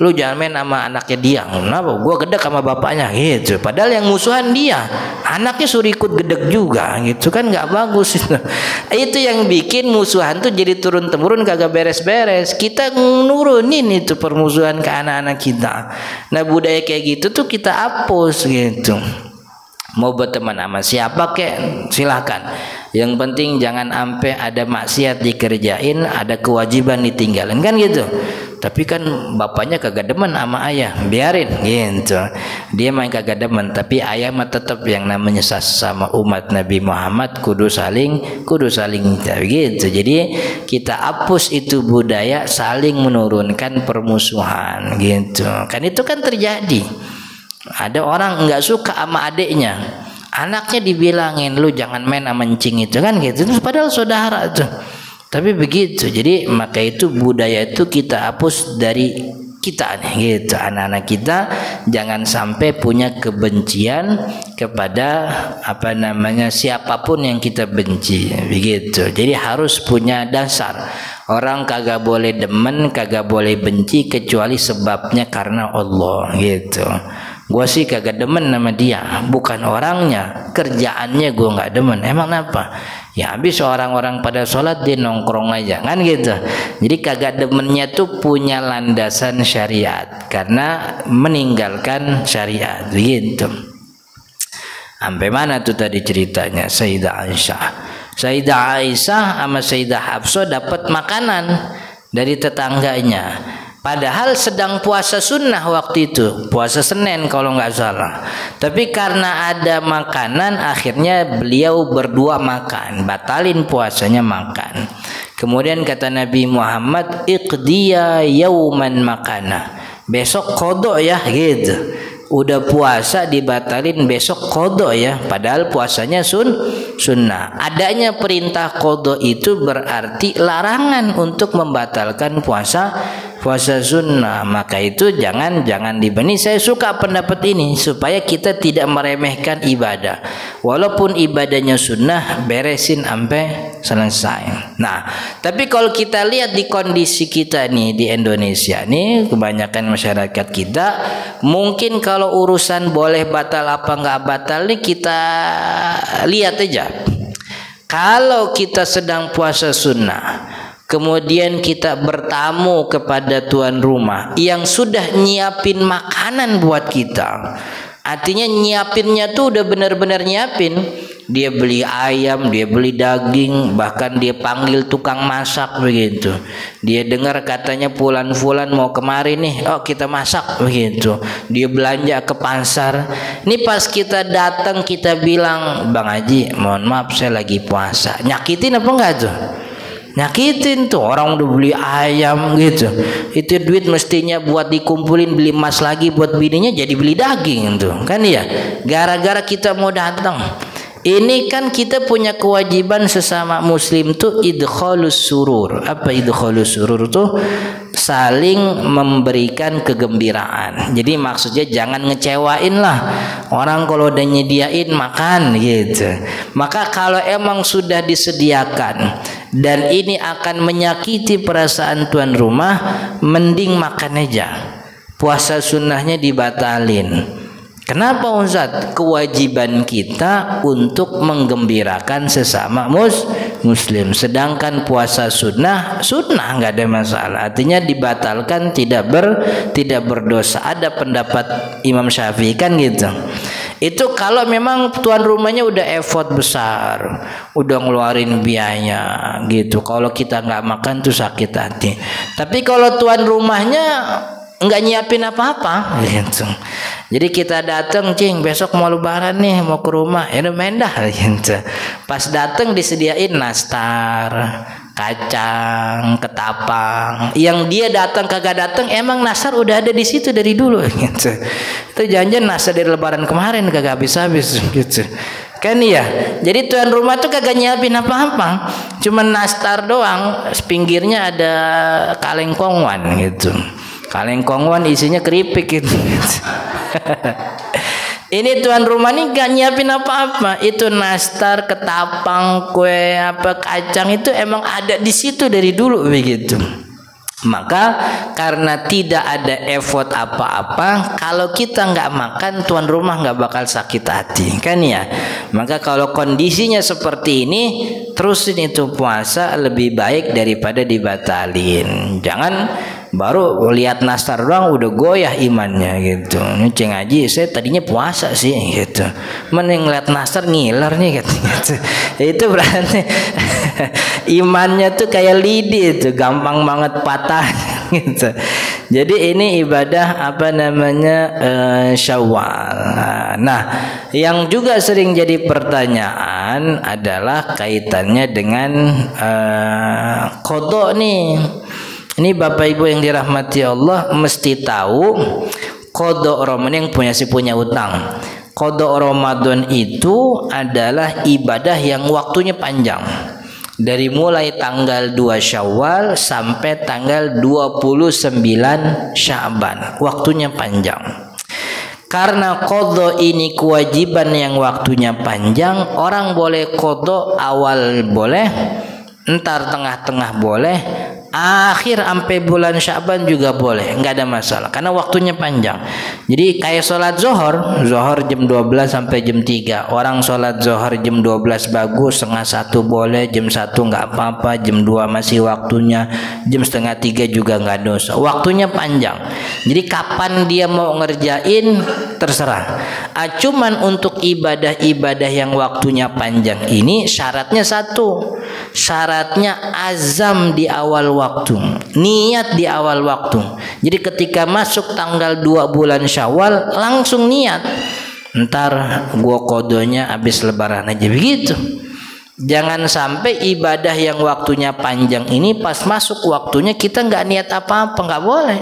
Lu jangan main sama anaknya dia. Kenapa? Gua gedek sama bapaknya gitu. Padahal yang musuhan dia, anaknya suruh ikut gedek juga gitu kan, nggak bagus itu. Itu yang bikin musuhan tuh jadi turun-temurun, kagak beres-beres. Kita nurunin itu permusuhan ke anak-anak kita. Nah, budaya kayak gitu tuh kita hapus gitu. Mau berteman sama siapa kek silahkan. Yang penting jangan sampai ada maksiat dikerjain, ada kewajiban ditinggalin kan gitu. Tapi kan bapaknya kagak demen sama ayah, biarin gitu. Dia main kagak demen, tapi ayah mah tetap yang namanya sama umat Nabi Muhammad kudu saling gitu. Jadi kita hapus itu budaya saling menurunkan permusuhan gitu. Kan itu kan terjadi. Ada orang nggak suka sama adiknya, anaknya dibilangin lu jangan main sama encing itu kan gitu. Padahal saudara tuh. Tapi begitu. Jadi maka itu budaya itu kita hapus dari kita nih gitu. Anak-anak kita jangan sampai punya kebencian kepada siapapun yang kita benci begitu. Jadi harus punya dasar. Orang kagak boleh demen, kagak boleh benci kecuali sebabnya karena Allah gitu. Gua sih kagak demen sama dia, bukan orangnya, kerjaannya gua nggak demen. Emang kenapa? Ya habis orang-orang pada sholat dia nongkrong aja kan gitu. Jadi kagak demennya tuh punya landasan syariat karena meninggalkan syariat gitu. Sampai mana tuh tadi ceritanya? Sayyidah Aisyah sama Sayyidah Hafsah dapat makanan dari tetangganya. Padahal sedang puasa sunnah waktu itu, puasa Senin kalau nggak salah. Tapi karena ada makanan, akhirnya beliau berdua makan, batalin puasanya makan. Kemudian kata Nabi Muhammad, iqdiya yauman makana. Besok qada ya gitu. Udah puasa dibatalin, besok qada ya. Padahal puasanya sunnah. Adanya perintah qada itu berarti larangan untuk membatalkan puasa sunnah. Maka itu jangan dibeni. Saya suka pendapat ini supaya kita tidak meremehkan ibadah. Walaupun ibadahnya sunnah, beresin sampai selesai. Nah, tapi kalau kita lihat di kondisi kita nih di Indonesia nih, kebanyakan masyarakat kita mungkin kalau urusan boleh batal apa nggak batal nih kita lihat aja. Kalau kita sedang puasa sunnah, kemudian kita bertamu kepada tuan rumah yang sudah nyiapin makanan buat kita. Artinya nyiapinnya tuh udah benar-benar nyiapin. Dia beli ayam, dia beli daging, bahkan dia panggil tukang masak begitu. Dia dengar katanya fulan mau kemari nih, oh kita masak begitu. Dia belanja ke pasar. Ini pas kita datang kita bilang, Bang Haji, mohon maaf saya lagi puasa. Nyakitin apa enggak tuh? Nyakitin tuh, orang udah beli ayam gitu. Itu duit mestinya buat dikumpulin beli emas lagi buat bininya, jadi beli daging tuh kan ya. Gara-gara kita mau datang. Ini kan kita punya kewajiban sesama muslim tuh idkhalus surur. Apa idkhalus surur tuh? Saling memberikan kegembiraan. Jadi maksudnya jangan ngecewain lah. Orang kalau udah nyediain makan gitu. Maka kalau emang sudah disediakan dan ini akan menyakiti perasaan tuan rumah, mending makan aja. Puasa sunnahnya dibatalin. Kenapa Ustaz? Kewajiban kita untuk menggembirakan sesama muslim. Sedangkan puasa sunnah nggak ada masalah. Artinya dibatalkan tidak berdosa. Ada pendapat Imam Syafi'i kan gitu. Itu kalau memang tuan rumahnya udah effort besar, udah ngeluarin biaya gitu. Kalau kita nggak makan tuh sakit hati. Tapi kalau tuan rumahnya nggak nyiapin apa-apa gitu. Jadi kita datang, cing, besok mau lebaran nih, mau ke rumah, ya udah main dah gitu. Pas datang disediain nastar, kacang, ketapang. Yang dia datang kagak datang, emang nastar udah ada di situ dari dulu gitu. Itu janjian nastar dari lebaran kemarin kagak habis-habis gitu. Kan iya. Jadi tuan rumah tuh kagak nyiapin apa-apa. Cuman nastar doang, pinggirnya ada kaleng kongwan gitu. Kaleng kongwan isinya keripik gitu. Ini tuan rumah nih gak nyiapin apa-apa. Itu nastar, ketapang, kue, kacang itu emang ada di situ dari dulu begitu. Maka karena tidak ada effort apa-apa, kalau kita nggak makan, tuan rumah nggak bakal sakit hati, kan ya. Maka kalau kondisinya seperti ini, terusin itu puasa lebih baik daripada dibatalin. Jangan baru lihat nastar doang udah goyah imannya gitu. Ini Ceng Haji, saya tadinya puasa sih gitu. Mending ngeliat nastar ngiler nih gitu. Itu berarti imannya tuh kayak lidi itu, gampang banget patah gitu. Jadi ini ibadah Syawal. Nah, yang juga sering jadi pertanyaan adalah kaitannya dengan qada nih. Ini Bapak Ibu yang dirahmati Allah mesti tahu qada Ramadan yang punya utang. Qada Ramadan itu adalah ibadah yang waktunya panjang. Dari mulai tanggal 2 Syawal sampai tanggal 29 Sya'ban. Waktunya panjang. Karena qada ini kewajiban yang waktunya panjang, orang boleh qada awal boleh, entar tengah-tengah boleh, akhir sampai bulan Sya'ban juga boleh, nggak ada masalah karena waktunya panjang. Jadi kayak sholat zuhur jam 12 sampai jam 3. Orang sholat zuhur jam 12 bagus, setengah 1 boleh, jam 1 nggak apa-apa, jam 2 masih waktunya, jam setengah 3 juga nggak dosa. Waktunya panjang. Jadi kapan dia mau ngerjain terserah. Cuman untuk ibadah-ibadah yang waktunya panjang ini syaratnya satu. Syaratnya azam di awal waktu, niat di awal waktu. Jadi ketika masuk tanggal 2 bulan Syawal langsung niat, ntar gua kodonya habis lebaran aja begitu. Jangan sampai ibadah yang waktunya panjang ini pas masuk waktunya kita nggak niat apa-apa, nggak boleh.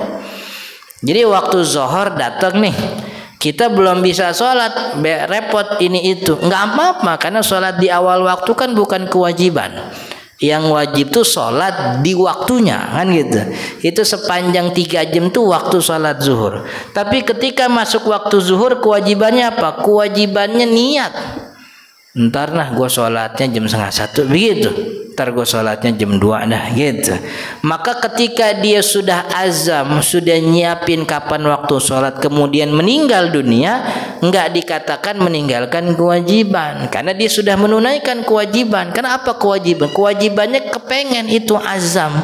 Jadi waktu zuhur datang nih, Kita belum bisa sholat, repot ini itu. Nggak apa-apa, karena sholat di awal waktu kan bukan kewajiban. Yang wajib tuh sholat di waktunya, kan gitu. Itu sepanjang 3 jam tuh waktu sholat zuhur. Tapi ketika masuk waktu zuhur, kewajibannya apa? Kewajibannya niat. Ntar nah gue sholatnya jam 12:30 begitu. Ntar gue sholatnya jam 2 dah gitu. Maka ketika dia sudah azam, sudah nyiapin kapan waktu sholat, kemudian meninggal dunia, nggak dikatakan meninggalkan kewajiban, karena dia sudah menunaikan kewajiban. Karena apa kewajiban? Kewajibannya kepengen, itu azam.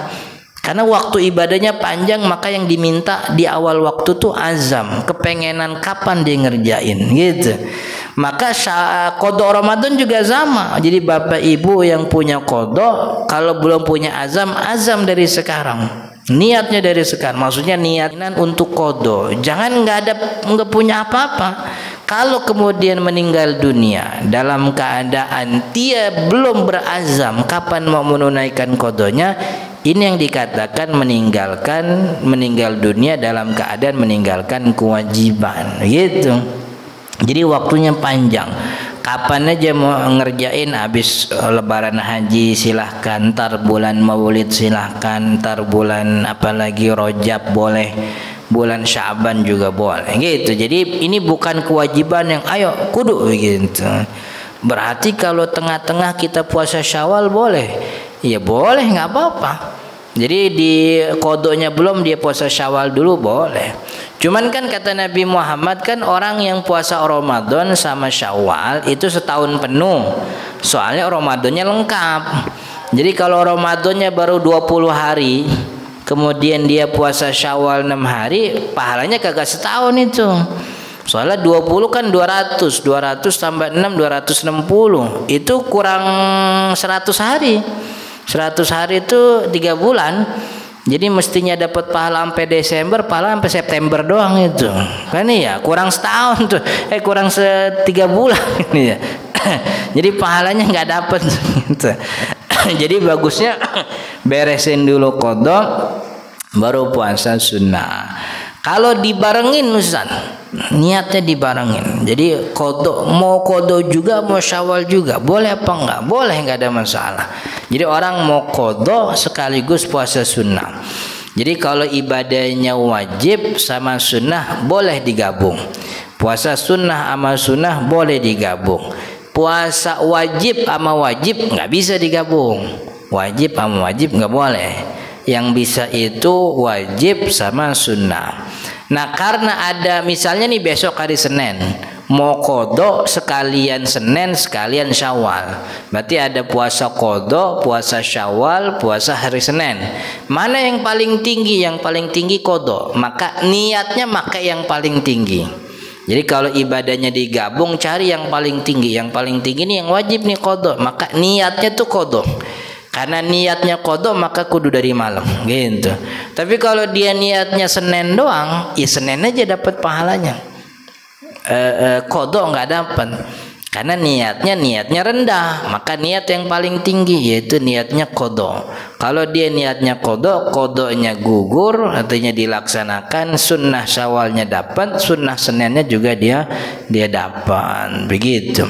Karena waktu ibadahnya panjang, maka yang diminta di awal waktu tuh azam, kepengenan kapan dia ngerjain gitu. Maka qada Ramadan juga sama. Jadi bapak ibu yang punya qada, kalau belum punya azam, azam dari sekarang. Niatnya dari sekarang. Maksudnya niatan untuk qada. Jangan nggak punya apa-apa. Kalau kemudian meninggal dunia dalam keadaan dia belum berazam kapan mau menunaikan qadanya, ini yang dikatakan meninggal dunia dalam keadaan meninggalkan kewajiban gitu. Jadi waktunya panjang. Kapan aja mau ngerjain, habis lebaran haji silahkan, ntar bulan maulid silahkan, ntar bulan apalagi Rajab boleh, bulan Sya'ban juga boleh gitu. Jadi ini bukan kewajiban yang ayo kudu gitu. Berarti kalau tengah-tengah kita puasa Syawal boleh? Ya boleh, nggak apa-apa. Jadi di kodonya belum, dia puasa Syawal dulu boleh. Cuman kan kata Nabi Muhammad kan orang yang puasa Ramadan sama Syawal itu setahun penuh. Soalnya Ramadannya lengkap. Jadi kalau Ramadannya baru 20 hari, kemudian dia puasa Syawal 6 hari, pahalanya kagak setahun itu. Soalnya 20 kan 200 tambah 6 260. Itu kurang 100 hari. 100 hari itu 3 bulan. Jadi mestinya dapat pahala sampai Desember, pahala sampai September doang itu. Kan ya, kurang setahun tuh. Kurang 3 bulan ini ya. Jadi pahalanya nggak dapat gitu. Jadi bagusnya beresin dulu qada baru puasa sunnah. Kalau dibarengin Ustaz, niatnya dibarengin. Jadi mau qada juga, mau Syawal juga, boleh apa enggak? Boleh, enggak ada masalah. Jadi orang mau qada sekaligus puasa sunnah. Jadi kalau ibadahnya wajib sama sunnah boleh digabung. Puasa sunnah sama sunnah boleh digabung. Puasa wajib sama wajib nggak bisa digabung. Wajib sama wajib nggak boleh. Yang bisa itu wajib sama sunnah. Nah karena ada misalnya nih besok hari Senin, mau qada sekalian Senin sekalian Syawal, berarti ada puasa qada, puasa Syawal, puasa hari Senin. Mana yang paling tinggi? Yang paling tinggi qada, maka niatnya pakai yang paling tinggi. Jadi kalau ibadahnya digabung, cari yang paling tinggi. Yang paling tinggi ini yang wajib nih qada, maka niatnya tuh qada. Karena niatnya qada maka kudu dari malam gitu. Tapi kalau dia niatnya Senin doang, ya Senin aja dapat pahalanya. Qada nggak dapat. Karena niatnya rendah, maka niat yang paling tinggi yaitu niatnya qada. Kalau dia niatnya qadanya gugur, artinya dilaksanakan, sunnah Syawalnya dapat, sunnah Seninnya juga dia dapat. Begitu.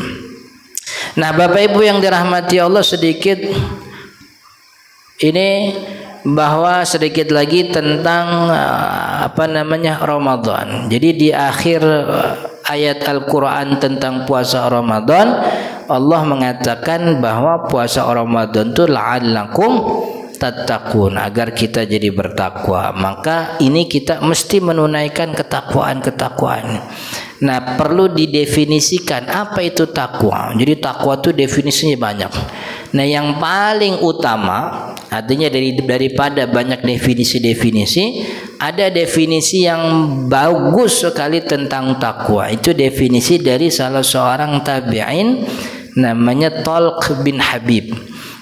Nah, Bapak Ibu yang dirahmati Allah, sedikit ini bahwa sedikit lagi tentang Ramadan. Jadi di akhir ayat Al-Quran tentang puasa Ramadan, Allah mengatakan bahwa puasa Ramadan itu la'allakum tattaqun, agar kita jadi bertakwa. Maka ini kita mesti menunaikan ketakwaan. Nah, perlu didefinisikan apa itu takwa. Jadi takwa itu definisinya banyak. Nah, yang paling utama, artinya daripada banyak definisi-definisi, ada definisi yang bagus sekali tentang takwa. Itu definisi dari salah seorang tabi'in namanya Talq bin Habib.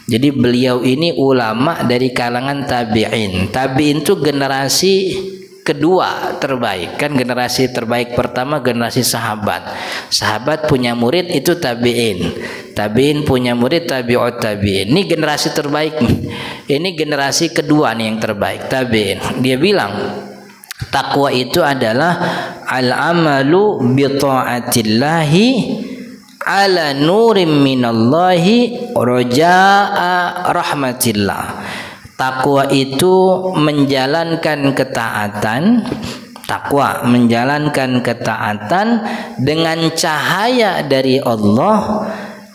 Jadi beliau ini ulama dari kalangan tabi'in. Tabi'in itu generasi kedua terbaik. Kan generasi terbaik pertama generasi sahabat. Sahabat punya murid itu tabi'in. Tabi'in punya murid tabi'ut tabi'in. Ini generasi terbaik nih. Ini generasi kedua nih yang terbaik, tabi'in. Dia bilang Takwa itu adalah al-amalu bi ta'atillahi ala nurim minallahi raja'a rahmatillah. Takwa itu menjalankan ketaatan. Takwa menjalankan ketaatan dengan cahaya dari Allah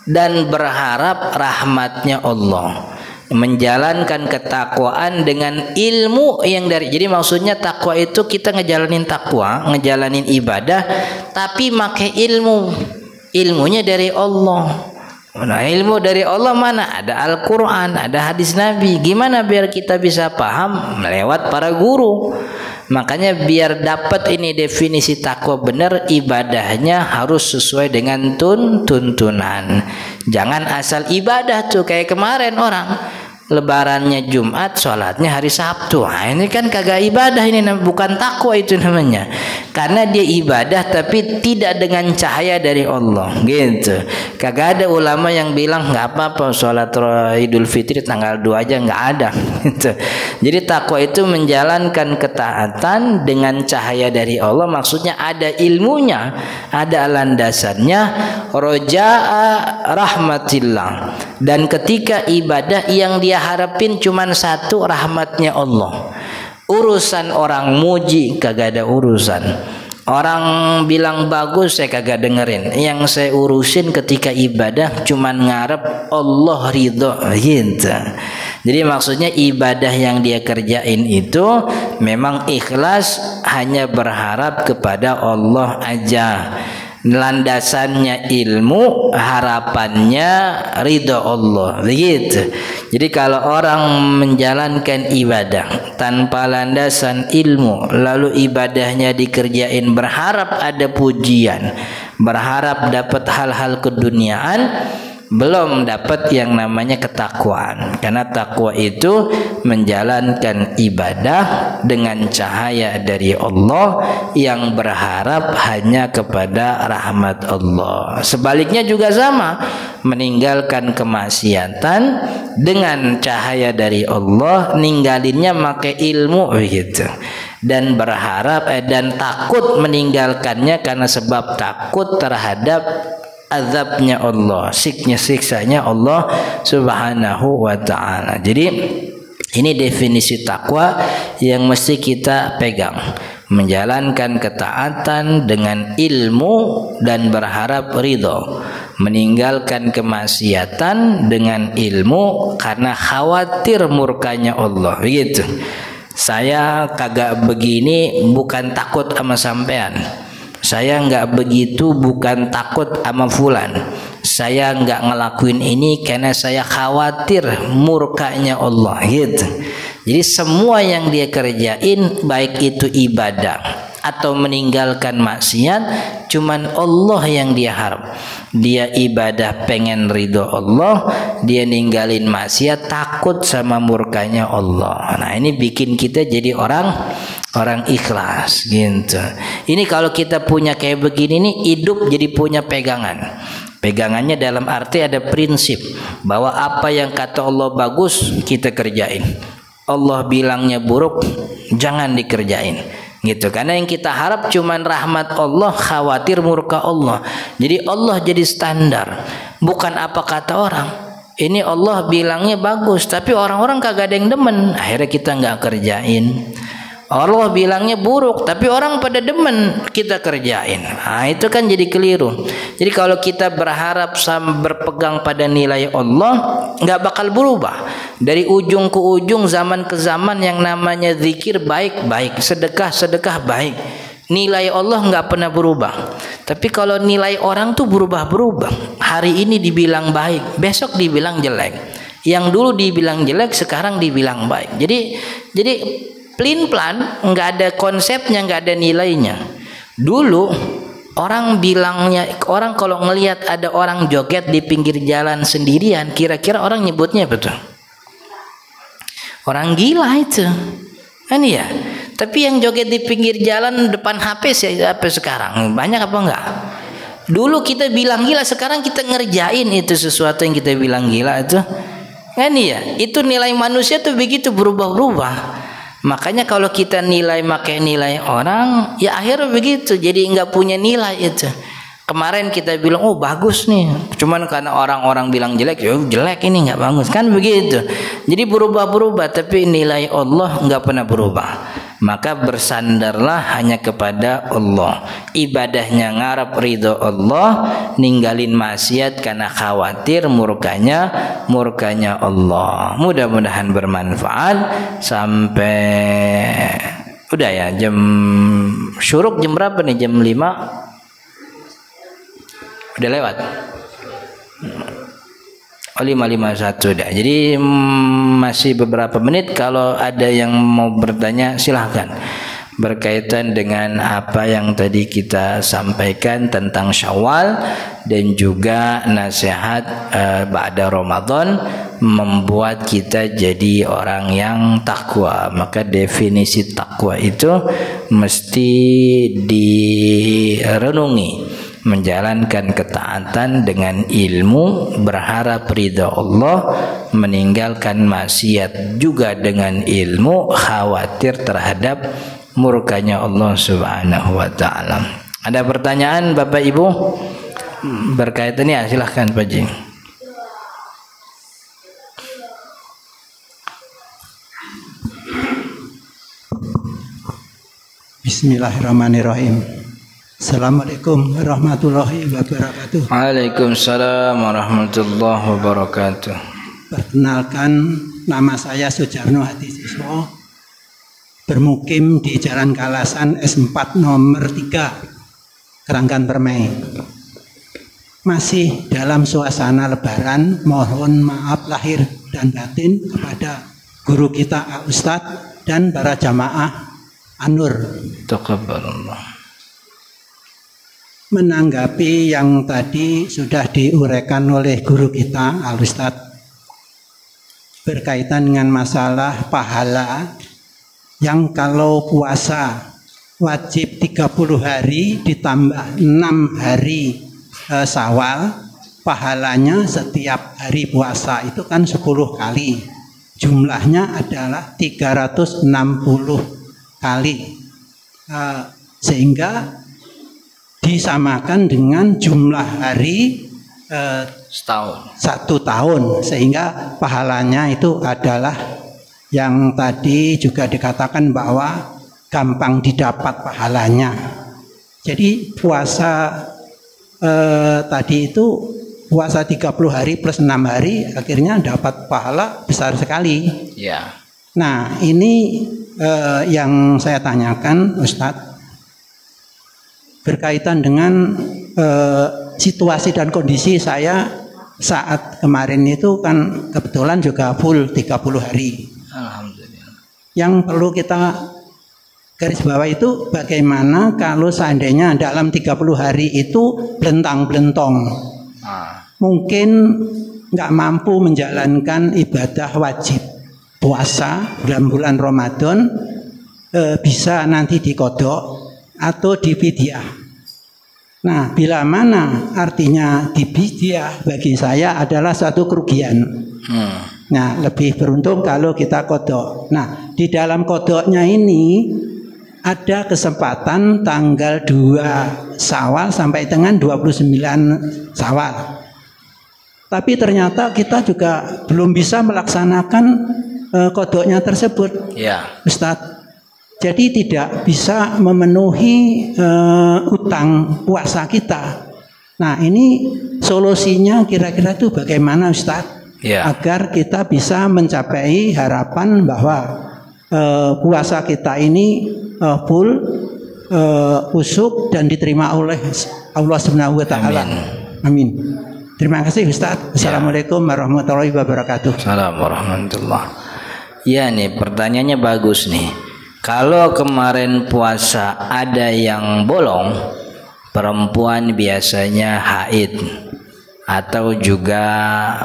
dan berharap rahmatnya Allah. Menjalankan ketakwaan dengan ilmu yang dari, jadi maksudnya takwa itu kita ngejalanin takwa, ngejalanin ibadah, tapi pakai ilmunya dari Allah. Nah, ilmu dari Allah mana? Ada Al-Quran, ada hadis Nabi. Gimana biar kita bisa paham? Lewat para guru. Makanya biar dapat ini definisi takwa benar, ibadahnya harus sesuai dengan tuntunan. Jangan asal ibadah tuh kayak kemarin orang lebarannya Jumat, sholatnya hari Sabtu. Nah, ini kan kagak ibadah, ini bukan takwa itu namanya. Karena dia ibadah tapi tidak dengan cahaya dari Allah, gitu. Kagak ada ulama yang bilang nggak apa-apa sholat Idul Fitri tanggal 2 aja, nggak ada. Gitu. Jadi takwa itu menjalankan ketaatan dengan cahaya dari Allah, maksudnya ada ilmunya, ada landasannya, roja'a rahmatillah. Dan ketika ibadah yang dia harapin cuman satu, rahmatnya Allah. Urusan orang muji kagak ada urusan. Orang bilang bagus saya kagak dengerin. Yang saya urusin ketika ibadah cuman ngarep Allah ridho, gitu. Jadi maksudnya ibadah yang dia kerjain itu memang ikhlas, hanya berharap kepada Allah aja. Landasannya ilmu, harapannya ridho Allah, begitu. Jadi kalau orang menjalankan ibadah tanpa landasan ilmu, lalu ibadahnya dikerjain berharap ada pujian, berharap dapat hal-hal keduniaan, belum dapat yang namanya ketakwaan. Karena takwa itu menjalankan ibadah dengan cahaya dari Allah yang berharap hanya kepada rahmat Allah. Sebaliknya juga sama, meninggalkan kemaksiatan dengan cahaya dari Allah, ninggalinnya pakai ilmu begitu. Dan berharap dan takut meninggalkannya karena sebab takut terhadap azabnya Allah, siksanya Allah Subhanahu wa ta'ala. Jadi ini definisi takwa yang mesti kita pegang. Menjalankan ketaatan dengan ilmu dan berharap ridho. Meninggalkan kemaksiatan dengan ilmu karena khawatir murkanya Allah. Begitu. Saya kagak begini bukan takut sama sampean. Saya nggak begitu bukan takut sama fulan. Saya nggak ngelakuin ini karena saya khawatir murkanya Allah, gitu. Jadi semua yang dia kerjain, baik itu ibadah atau meninggalkan maksiat, cuman Allah yang dia harap. Dia ibadah pengen ridho Allah, dia ninggalin maksiat takut sama murkanya Allah. Nah, ini bikin kita jadi orang ikhlas, gitu. Ini kalau kita punya kayak begini nih, hidup jadi punya pegangan. Pegangannya dalam arti ada prinsip bahwa apa yang kata Allah bagus kita kerjain. Allah bilangnya buruk jangan dikerjain, gitu. Karena yang kita harap cuman rahmat Allah, khawatir murka Allah. Jadi Allah jadi standar, bukan apa kata orang. Ini Allah bilangnya bagus tapi orang-orang kagak ada yang demen, akhirnya kita nggak kerjain. Allah bilangnya buruk tapi orang pada demen, kita kerjain. Nah, itu kan jadi keliru. Jadi kalau kita berharap berpegang pada nilai Allah, nggak bakal berubah. Dari ujung ke ujung, zaman ke zaman, yang namanya zikir baik-baik, sedekah baik. Nilai Allah nggak pernah berubah. Tapi kalau nilai orang tuh berubah-berubah. Hari ini dibilang baik, besok dibilang jelek. Yang dulu dibilang jelek, sekarang dibilang baik. Jadi pelin-pelan, nggak ada konsepnya, nggak ada nilainya. Dulu orang bilangnya, orang kalau ngelihat ada orang joget di pinggir jalan sendirian, kira-kira orang nyebutnya betul orang gila itu, kan ya. Tapi yang joget di pinggir jalan depan HP apa sekarang banyak apa enggak? Dulu kita bilang gila, sekarang kita ngerjain itu sesuatu yang kita bilang gila itu, kan ya. Itu nilai manusia tuh begitu berubah-ubah. Makanya kalau kita nilai pakai nilai orang, ya akhirnya begitu. Jadi nggak punya nilai itu. Kemarin kita bilang, oh bagus nih. Cuman karena orang-orang bilang jelek, ya jelek ini nggak bagus. Kan begitu. Jadi berubah-berubah, tapi nilai Allah nggak pernah berubah. Maka bersandarlah hanya kepada Allah. Ibadahnya ngarep ridho Allah, ninggalin maksiat karena khawatir murkanya Allah. Mudah-mudahan bermanfaat. Sampai udah ya, jam syuruk jam berapa nih? Jam 5 udah lewat. 5:51 dah. Jadi masih beberapa menit. Kalau ada yang mau bertanya silahkan. Berkaitan dengan apa yang tadi kita sampaikan tentang Syawal dan juga nasihat ba'da Ramadan membuat kita jadi orang yang takwa. Maka definisi takwa itu mesti direnungi. Menjalankan ketaatan dengan ilmu, berharap ridha Allah, meninggalkan maksiat juga dengan ilmu, khawatir terhadap murkanya Allah Subhanahu wa taala. Ada pertanyaan Bapak Ibu berkaitan ya, silahkan Pak Ji. Bismillahirrahmanirrahim. Assalamualaikum warahmatullahi wabarakatuh. Waalaikumsalam warahmatullahi wabarakatuh. Perkenalkan, nama saya Sujarno Hadisiswo, bermukim di Jalan Kalasan S4 nomor 3, Keranggan Permai. Masih dalam suasana lebaran, mohon maaf lahir dan batin kepada guru kita Ustadz dan para jamaah An-Nur. Taqabbalallah. Menanggapi yang tadi sudah diuraikan oleh guru kita Al-Ustadz berkaitan dengan masalah pahala yang kalau puasa wajib 30 hari ditambah 6 hari Syawal, pahalanya setiap hari puasa itu kan 10 kali, jumlahnya adalah 360 kali, sehingga disamakan dengan jumlah hari setahun, 1 tahun, sehingga pahalanya itu adalah yang tadi juga dikatakan bahwa gampang didapat pahalanya. Jadi puasa tadi itu puasa 30 hari plus 6 hari akhirnya dapat pahala besar sekali. Ya. Nah ini yang saya tanyakan Ustadz, berkaitan dengan situasi dan kondisi saya saat kemarin itu kan kebetulan juga full 30 hari. Alhamdulillah. Yang perlu kita garis bawah itu bagaimana kalau seandainya dalam 30 hari itu belentang-belentong, mungkin nggak mampu menjalankan ibadah wajib puasa bulan-bulan Ramadan, bisa nanti dikodok atau difidyah. Nah, bila mana artinya difidyah bagi saya adalah suatu kerugian. Nah, lebih beruntung kalau kita kodok. Nah, di dalam kodoknya ini ada kesempatan tanggal 2 Syawal sampai dengan 29 Syawal. Tapi ternyata kita juga belum bisa melaksanakan kodoknya tersebut, Ustadz. Jadi tidak bisa memenuhi utang puasa kita. Nah, ini solusinya kira-kira itu bagaimana Ustadz? Agar kita bisa mencapai harapan bahwa puasa kita ini full, usuk dan diterima oleh Allah Subhanahu wa taala. Amin. Terima kasih Ustadz. Assalamualaikum warahmatullahi wabarakatuh. Assalamualaikum warahmatullahi. Ya nih, pertanyaannya bagus nih. Kalau kemarin puasa ada yang bolong, perempuan biasanya haid atau juga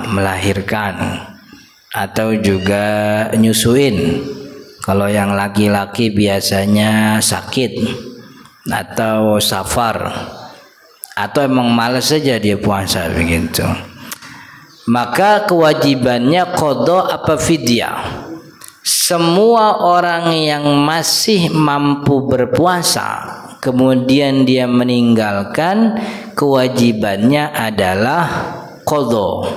melahirkan atau juga nyusuin. Kalau yang laki-laki biasanya sakit atau safar atau emang malas saja dia puasa begitu. Maka kewajibannya qada apa fidyah? semua orang yang masih mampu berpuasa kemudian dia meninggalkan, kewajibannya adalah qadha.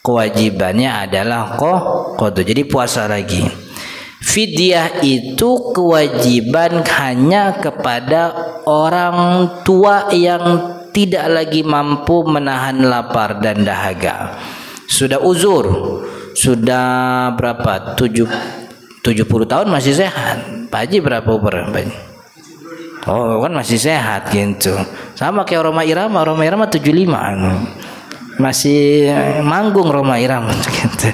Kewajibannya adalah qadha. Jadi puasa lagi. Fidyah itu kewajiban hanya kepada orang tua yang tidak lagi mampu menahan lapar dan dahaga. Sudah uzur, sudah berapa? 70 tahun masih sehat. Pak Haji berapa umur? Oh kan masih sehat gitu. Sama kayak Roma Irama 75 masih manggung Roma Irama gitu.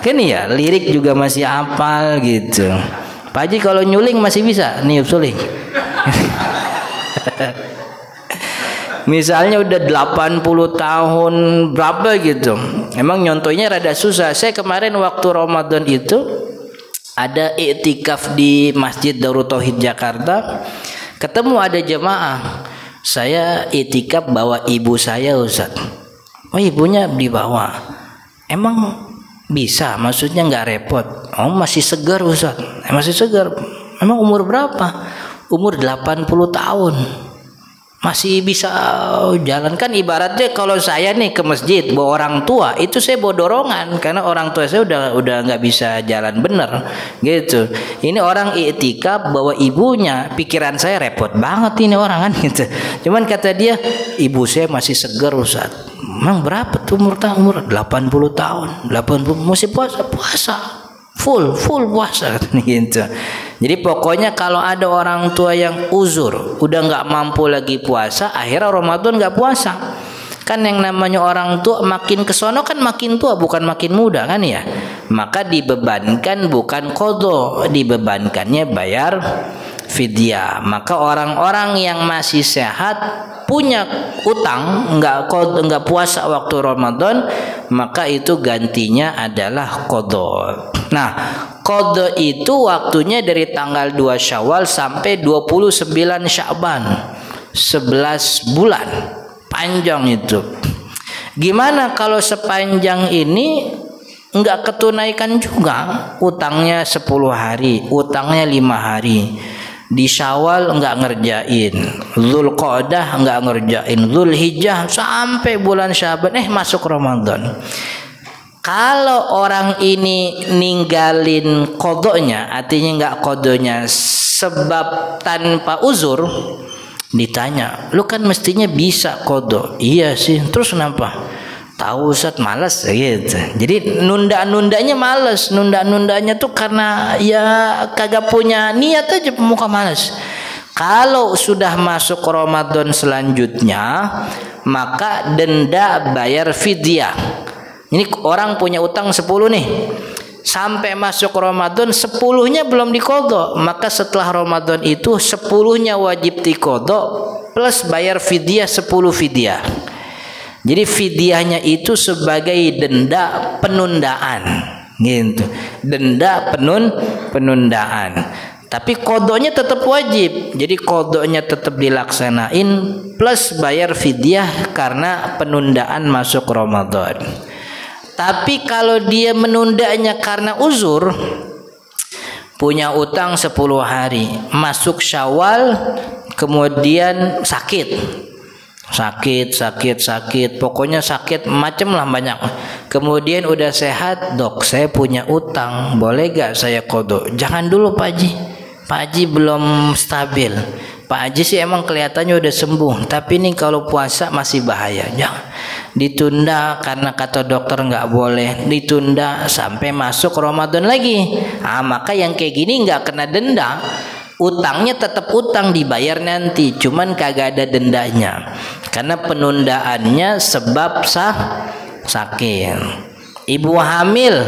Kan ya lirik juga masih hafal gitu. Pak Haji kalau nyuling masih bisa niup suling. Misalnya udah 80 tahun berapa gitu. Emang nyontohnya rada susah. Saya kemarin waktu Ramadan itu ada iktikaf di Masjid Darut Tauhid Jakarta. Ketemu ada jemaah. Saya iktikaf bawa ibu saya, Ustaz. Oh, ibunya dibawa. Emang bisa? Maksudnya nggak repot? Oh, masih segar, Ustaz. Masih segar. Emang umur berapa? Umur 80 tahun. Masih bisa jalan. Kan ibaratnya kalau saya nih ke masjid bawa orang tua, itu saya bawa dorongan karena orang tua saya udah nggak bisa jalan bener gitu. Ini orang iktikaf bawa ibunya, pikiran saya repot banget ini orang kan gitu. Cuman kata dia, ibu saya masih segar, Ustaz. Emang berapa tuh umur 80 tahun, 80 masih puasa full puasa gitu. Jadi pokoknya kalau ada orang tua yang uzur, udah nggak mampu lagi puasa, akhirnya Ramadan nggak puasa. Kan yang namanya orang tua makin kesono kan makin tua, bukan makin muda kan ya. Maka dibebankan bukan qadha, dibebankannya bayar fidyah. Maka orang-orang yang masih sehat punya utang nggak puasa waktu Ramadan, maka itu gantinya adalah qadha. Nah, qadha itu waktunya dari tanggal 2 Syawal sampai 29 Sya'ban. 11 bulan. Panjang itu. Gimana kalau sepanjang ini enggak ketunaikan juga? Utangnya 10 hari, utangnya 5 hari. Di Syawal enggak ngerjain, Dzulqa'dah enggak ngerjain, Dzulhijjah sampai bulan Sya'ban masuk Ramadan. Kalau orang ini ninggalin qadhanya, artinya enggak qadhanya sebab tanpa uzur, ditanya, lu kan mestinya bisa qadha. Iya sih, terus kenapa? Tahu Ustaz malas gitu. Jadi nunda-nundanya malas, nunda-nundanya tuh karena ya kagak punya niat aja, pemuka malas. Kalau sudah masuk Ramadan selanjutnya, maka denda bayar fidyah. Ini orang punya utang 10 nih. Sampai masuk Ramadan 10-nya belum diqadha, maka setelah Ramadan itu 10-nya wajib diqadha plus bayar fidyah 10 fidyah. Jadi fidyahnya itu sebagai denda penundaan gitu. Denda penundaan. Tapi qadhanya tetap wajib. Jadi qadhanya tetap dilaksanain plus bayar fidyah karena penundaan masuk Ramadan. Tapi kalau dia menundanya karena uzur, punya utang 10 hari, masuk Syawal, kemudian sakit, pokoknya sakit macam lah banyak. Kemudian udah sehat, dok, saya punya utang, boleh gak saya qadha? Jangan dulu Pak Haji, Pak Haji belum stabil. Pak Haji sih emang kelihatannya udah sembuh, tapi nih kalau puasa masih bahaya. Jangan ditunda karena kata dokter nggak boleh, ditunda sampai masuk Ramadan lagi. Maka yang kayak gini nggak kena denda, utangnya tetap utang, dibayar nanti, cuman kagak ada dendanya karena penundaannya sebab sakit. Ibu hamil,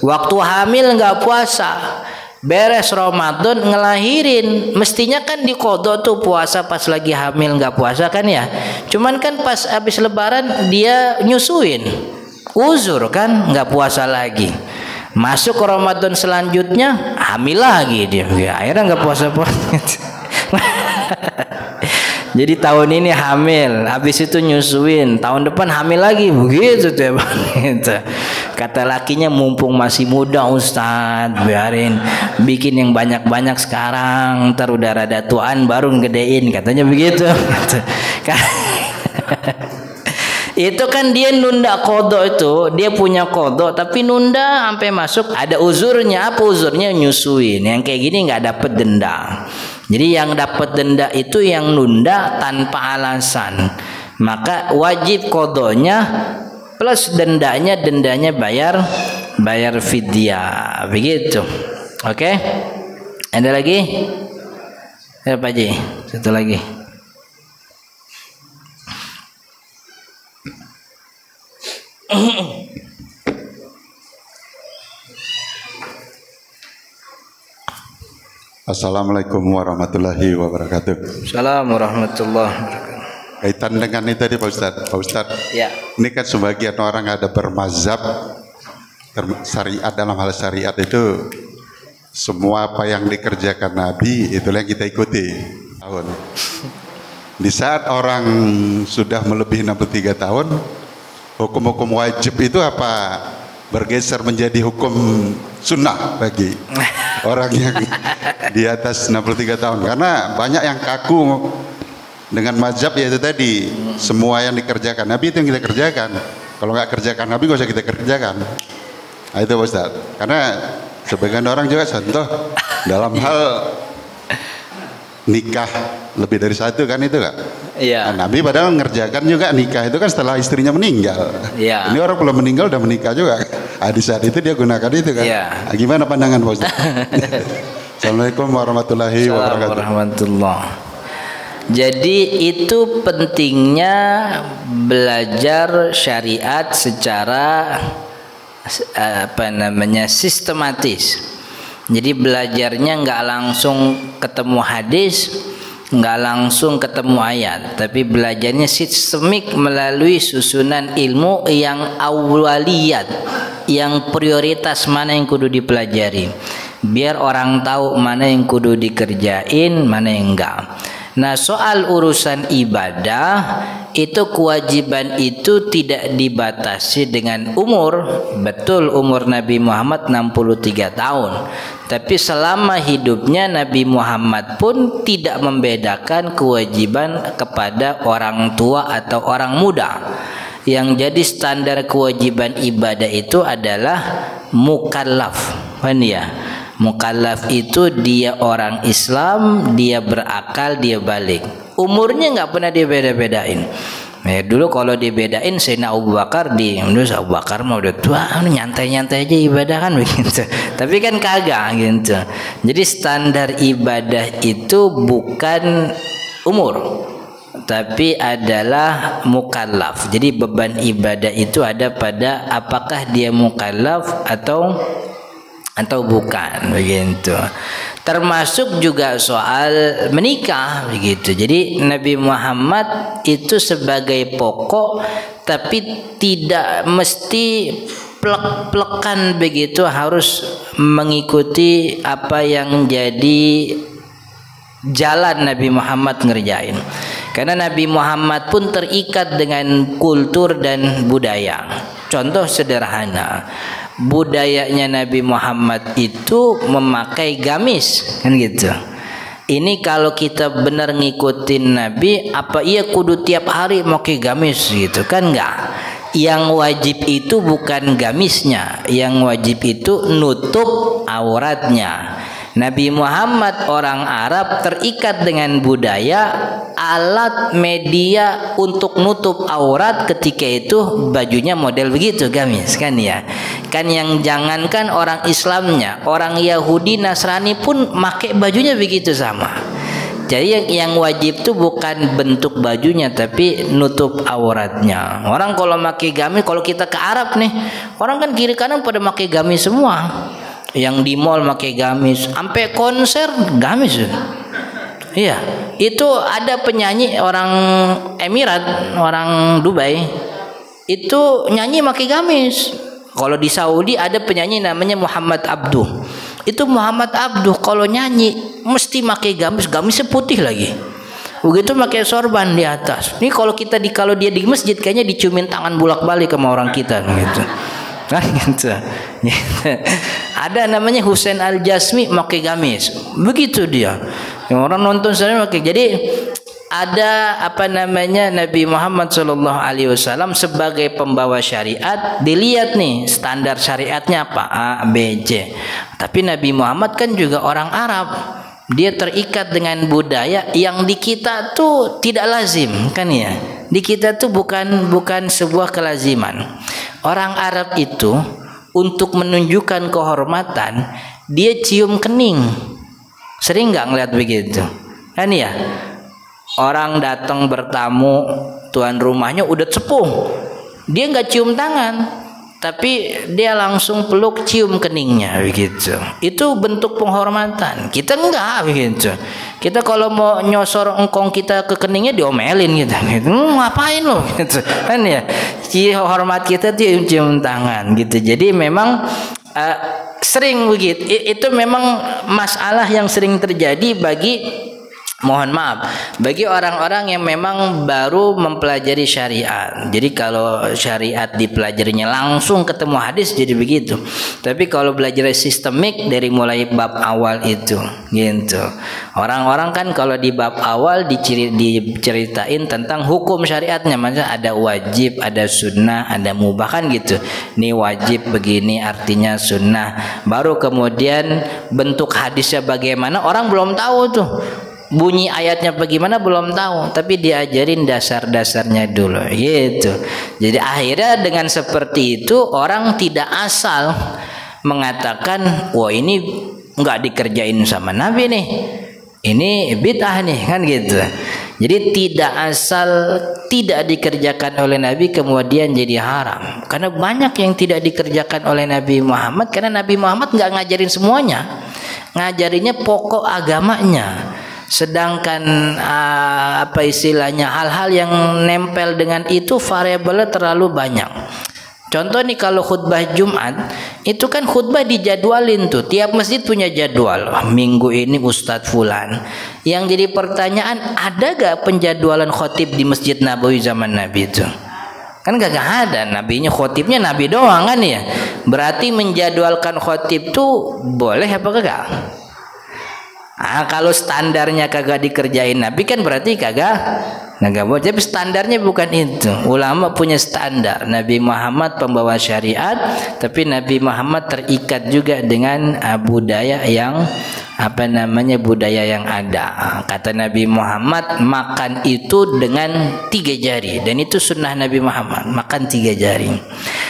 waktu hamil nggak puasa, beres Ramadan ngelahirin, mestinya kan diqadha tuh puasa pas lagi hamil nggak puasa kan ya. Cuman kan pas habis lebaran dia nyusuin, uzur kan nggak puasa lagi. Masuk ke Ramadan selanjutnya hamil lagi dia, akhirnya nggak puasa. Jadi tahun ini hamil, habis itu nyusuin, tahun depan hamil lagi, begitu tuh gitu. Kata lakinya, mumpung masih muda Ustadz, biarin bikin yang banyak-banyak sekarang, ntar udah rada tuaan baru ngedein, katanya begitu. Itu kan dia nunda qadha itu, dia punya qadha tapi nunda sampai masuk, ada uzurnya. Apa uzurnya? Nyusuin. Yang kayak gini nggak dapat denda. Jadi yang dapat denda itu yang nunda tanpa alasan. Maka wajib qadhanya plus dendanya bayar fidyah. Begitu. Oke? Ada lagi? Ya Pak Ji, satu lagi. Assalamualaikum warahmatullahi wabarakatuh. Assalamualaikum warahmatullahi wabarakatuh. Kaitan dengan ini tadi Pak Ustadz. Pak Ustadz, Ya. ini kan sebagian orang ada bermazhab syariat, dalam hal syariat itu semua apa yang dikerjakan Nabi itulah yang kita ikuti. Di saat orang sudah melebihi 63 tahun, hukum-hukum wajib itu apa bergeser menjadi hukum sunnah bagi orang yang di atas 63 tahun, karena banyak yang kaku dengan mazhab yaitu tadi semua yang dikerjakan Nabi itu yang kita kerjakan, kalau nggak kerjakan Nabi nggak usah kita kerjakan. Nah, itu Ustaz, karena sebagian orang juga contoh dalam hal nikah lebih dari satu kan itu kan. Iya. Nah, Nabi padahal ngerjakan juga nikah itu kan setelah istrinya meninggal. Iya. Ini orang belum meninggal udah menikah juga. Nah, di saat itu dia gunakan itu kan. Iya. Nah, gimana pandangan Pak Ustaz? Assalamualaikum warahmatullahi wabarakatuh. Warahmatullahi. Jadi itu pentingnya belajar syariat secara sistematis. Jadi belajarnya nggak langsung ketemu hadis, nggak langsung ketemu ayat, tapi belajarnya sistemik melalui susunan ilmu yang awaliyat, yang prioritas mana yang kudu dipelajari, biar orang tahu mana yang kudu dikerjain, mana yang enggak. Nah, soal urusan ibadah itu kewajiban itu tidak dibatasi dengan umur. Betul, umur Nabi Muhammad 63 tahun. Tapi selama hidupnya Nabi Muhammad pun tidak membedakan kewajiban kepada orang tua atau orang muda. Yang jadi standar kewajiban ibadah itu adalah mukallaf. Kan ya? Mukallaf itu dia orang Islam, dia berakal, dia balik. Umurnya nggak pernah dibeda-bedain. Ya, dulu kalau dibedain Sayyidina Abu Bakar Abu Bakar mah udah tua, nyantai-nyantai aja ibadah kan begitu. Tapi kan kagak gitu. Jadi standar ibadah itu bukan umur, tapi adalah mukallaf. Jadi beban ibadah itu ada pada apakah dia mukallaf atau bukan begitu. Termasuk juga soal menikah begitu. Jadi Nabi Muhammad itu sebagai pokok, tapi tidak mesti plek-plekan begitu harus mengikuti apa yang jadi jalan Nabi Muhammad ngerjain. Karena Nabi Muhammad pun terikat dengan kultur dan budaya. Contoh sederhana, budayanya Nabi Muhammad itu memakai gamis kan gitu. Ini kalau kita benar ngikutin Nabi, apa iya kudu tiap hari pakai gamis gitu kan? Enggak. Yang wajib itu bukan gamisnya, yang wajib itu nutup auratnya. Nabi Muhammad orang Arab terikat dengan budaya, alat media untuk nutup aurat ketika itu bajunya model begitu, gamis kan ya. Kan yang jangankan orang Islamnya, orang Yahudi Nasrani pun pakai bajunya begitu sama. Jadi yang wajib itu bukan bentuk bajunya tapi nutup auratnya. Orang kalau pakai gamis, kalau kita ke Arab nih, orang kan kiri kanan pada pakai gamis semua. Yang di mall pakai gamis, sampai konser gamis. Iya, itu ada penyanyi orang Emirat, orang Dubai, itu nyanyi pakai gamis. Kalau di Saudi ada penyanyi namanya Muhammad Abduh. Itu Muhammad Abduh kalau nyanyi mesti pakai gamis, gamisnya putih lagi. Begitu pakai sorban di atas. Ini kalau dia di masjid kayaknya diciumin tangan bolak-balik sama orang kita gitu. Kan gitu. Ada namanya Husain Al-Jasmi pakai gamis. Begitu dia. Yang orang nonton saya pakai. Jadi ada apa namanya Nabi Muhammad SAW sebagai pembawa syariat, dilihat nih standar syariatnya apa, A, B, C. Tapi Nabi Muhammad kan juga orang Arab. Dia terikat dengan budaya yang di kita tuh tidak lazim, kan ya? Di kita tuh bukan sebuah kelaziman. Orang Arab itu untuk menunjukkan kehormatan, dia cium kening. Sering nggak ngeliat begitu? Kan ya? Orang datang bertamu, tuan rumahnya udah sepuh, dia nggak cium tangan, tapi dia langsung peluk, cium keningnya begitu. Itu bentuk penghormatan. Kita enggak begitu. Kita kalau mau nyosor engkong kita ke keningnya diomelin gitu. Ngapain lo gitu. Kan ya. Hormat kita cium tangan gitu. Jadi memang sering begitu. Itu memang masalah yang sering terjadi bagi orang-orang yang memang baru mempelajari syariat. Jadi kalau syariat dipelajarinya langsung ketemu hadis jadi begitu. Tapi kalau belajar sistemik dari mulai bab awal itu gitu. Orang-orang kan kalau di bab awal diceritain tentang hukum syariatnya, maksudnya ada wajib, ada sunnah, ada mubah kan gitu. Ini wajib begini artinya sunnah. Baru kemudian bentuk hadisnya bagaimana orang belum tahu tuh. Bunyi ayatnya bagaimana belum tahu, tapi diajarin dasar-dasarnya dulu gitu. Jadi akhirnya dengan seperti itu orang tidak asal mengatakan wah ini nggak dikerjain sama Nabi nih, ini bid'ah nih, kan gitu. Jadi tidak asal tidak dikerjakan oleh Nabi kemudian jadi haram. Karena banyak yang tidak dikerjakan oleh Nabi Muhammad karena Nabi Muhammad nggak ngajarin semuanya, ngajarinnya pokok agamanya. Sedangkan apa istilahnya hal-hal yang nempel dengan itu variabelnya terlalu banyak. Contoh nih kalau khutbah Jumat itu kan khutbah dijadwalin tuh, tiap masjid punya jadwal. Minggu ini Ustadz Fulan. Yang jadi pertanyaan, ada gak penjadwalan khotib di Masjid Nabawi zaman Nabi itu? Kan gak ada, nabinya khotibnya Nabi doang kan ya. Berarti menjadwalkan khotib tuh boleh apa kagak? Kalau standarnya kagak dikerjain Nabi kan berarti kagak boleh. Tapi standarnya bukan itu. Ulama punya standar. Nabi Muhammad pembawa syariat, tapi Nabi Muhammad terikat juga dengan budaya yang budaya yang ada. Kata Nabi Muhammad, makan itu dengan 3 jari, dan itu sunnah Nabi Muhammad, makan 3 jari.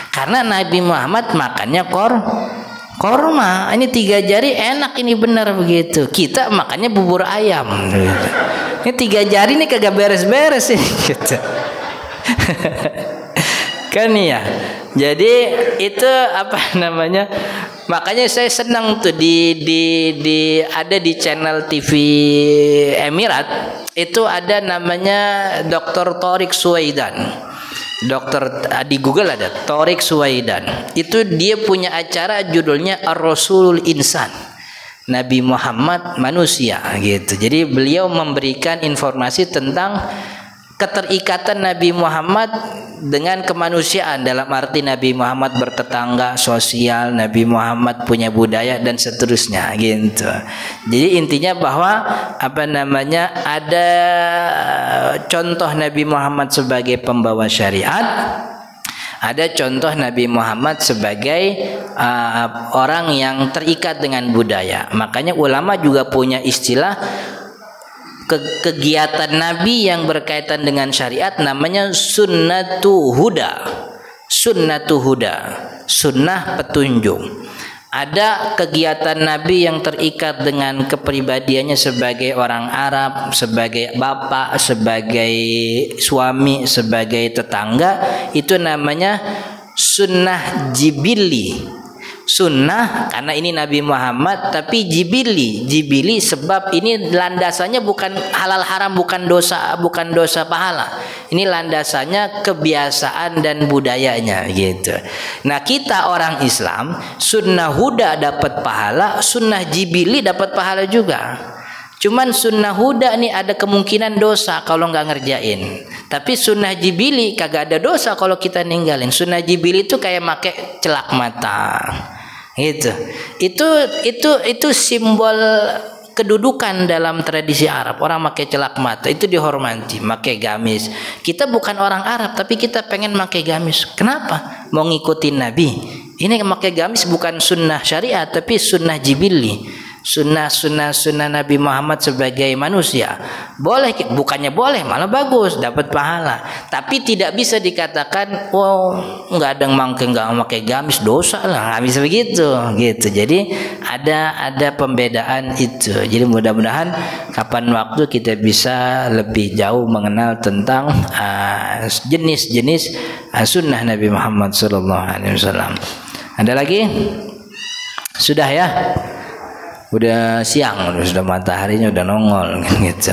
Karena Nabi Muhammad makannya korma, ini 3 jari enak, ini benar begitu. Kita makannya bubur ayam. Ini 3 jari ini kagak beres-beres ini gitu. Kan ya. Jadi itu makanya saya senang tuh ada di channel TV Emirat itu ada namanya Dr. Thoriq Suwaidan. Di Google ada Thoriq Suwaidan. Itu dia punya acara judulnya Ar-Rasulul Insan. Nabi Muhammad manusia gitu. Jadi beliau memberikan informasi tentang keterikatan Nabi Muhammad dengan kemanusiaan, dalam arti Nabi Muhammad bertetangga, sosial, Nabi Muhammad punya budaya dan seterusnya gitu. Jadi intinya bahwa ada contoh Nabi Muhammad sebagai pembawa syariat, ada contoh Nabi Muhammad sebagai orang yang terikat dengan budaya. Makanya ulama juga punya istilah kegiatan Nabi yang berkaitan dengan syariat namanya sunnatu huda. Sunnatu huda, sunnah petunjuk. Ada kegiatan Nabi yang terikat dengan kepribadiannya sebagai orang Arab, sebagai bapak, sebagai suami, sebagai tetangga. Itu namanya sunnah jibili. Sunnah karena ini Nabi Muhammad, tapi jibili sebab ini landasannya bukan halal haram, bukan dosa pahala. Ini landasannya kebiasaan dan budayanya gitu. Nah, kita orang Islam sunnah huda dapat pahala, sunnah jibili dapat pahala juga. Cuman sunnah huda nih ada kemungkinan dosa kalau nggak ngerjain. Tapi sunnah jibili kagak ada dosa kalau kita ninggalin. Sunnah jibili itu kayak make celak mata. Gitu. Itu simbol kedudukan dalam tradisi Arab. Orang pakai celak mata itu dihormati, pakai gamis. Kita bukan orang Arab tapi kita pengen pakai gamis. Kenapa? Mau ngikutin Nabi. Ini pakai gamis bukan sunnah syariat tapi sunnah jibili. Sunnah Nabi Muhammad sebagai manusia. Boleh, bukannya boleh, malah bagus, dapat pahala. Tapi tidak bisa dikatakan, oh nggak ada yang pakai gamis, dosa lah, nggak bisa begitu, gitu. Jadi ada pembedaan itu. Jadi mudah-mudahan kapan waktu kita bisa lebih jauh mengenal tentang jenis-jenis sunnah Nabi Muhammad SAW. Ada lagi? Sudah ya? Udah siang, sudah mataharinya udah nongol gitu.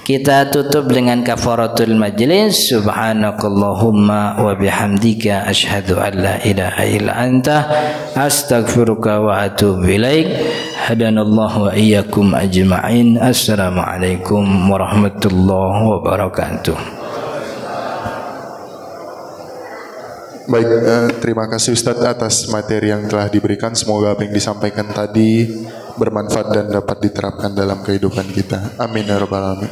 Kita tutup dengan kafaratul majlis. Subhanakallahumma wa bihamdika asyhadu an la ilaha illa anta astaghfiruka wa atubu ilaik. Hadanallahu wa iyyakum ajma'in. Assalamualaikum warahmatullahi wabarakatuh. Baik, terima kasih Ustadz atas materi yang telah diberikan. Semoga apa yang disampaikan tadi bermanfaat dan dapat diterapkan dalam kehidupan kita. Amin ya rabbal alamin.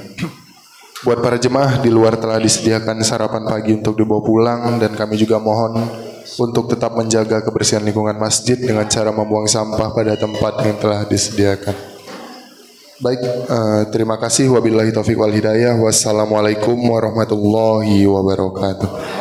Buat para jemaah di luar telah disediakan sarapan pagi untuk dibawa pulang, dan kami juga mohon untuk tetap menjaga kebersihan lingkungan masjid dengan cara membuang sampah pada tempat yang telah disediakan. Baik, terima kasih. Wabillahi taufiq wal hidayah. Wassalamualaikum warahmatullahi wabarakatuh.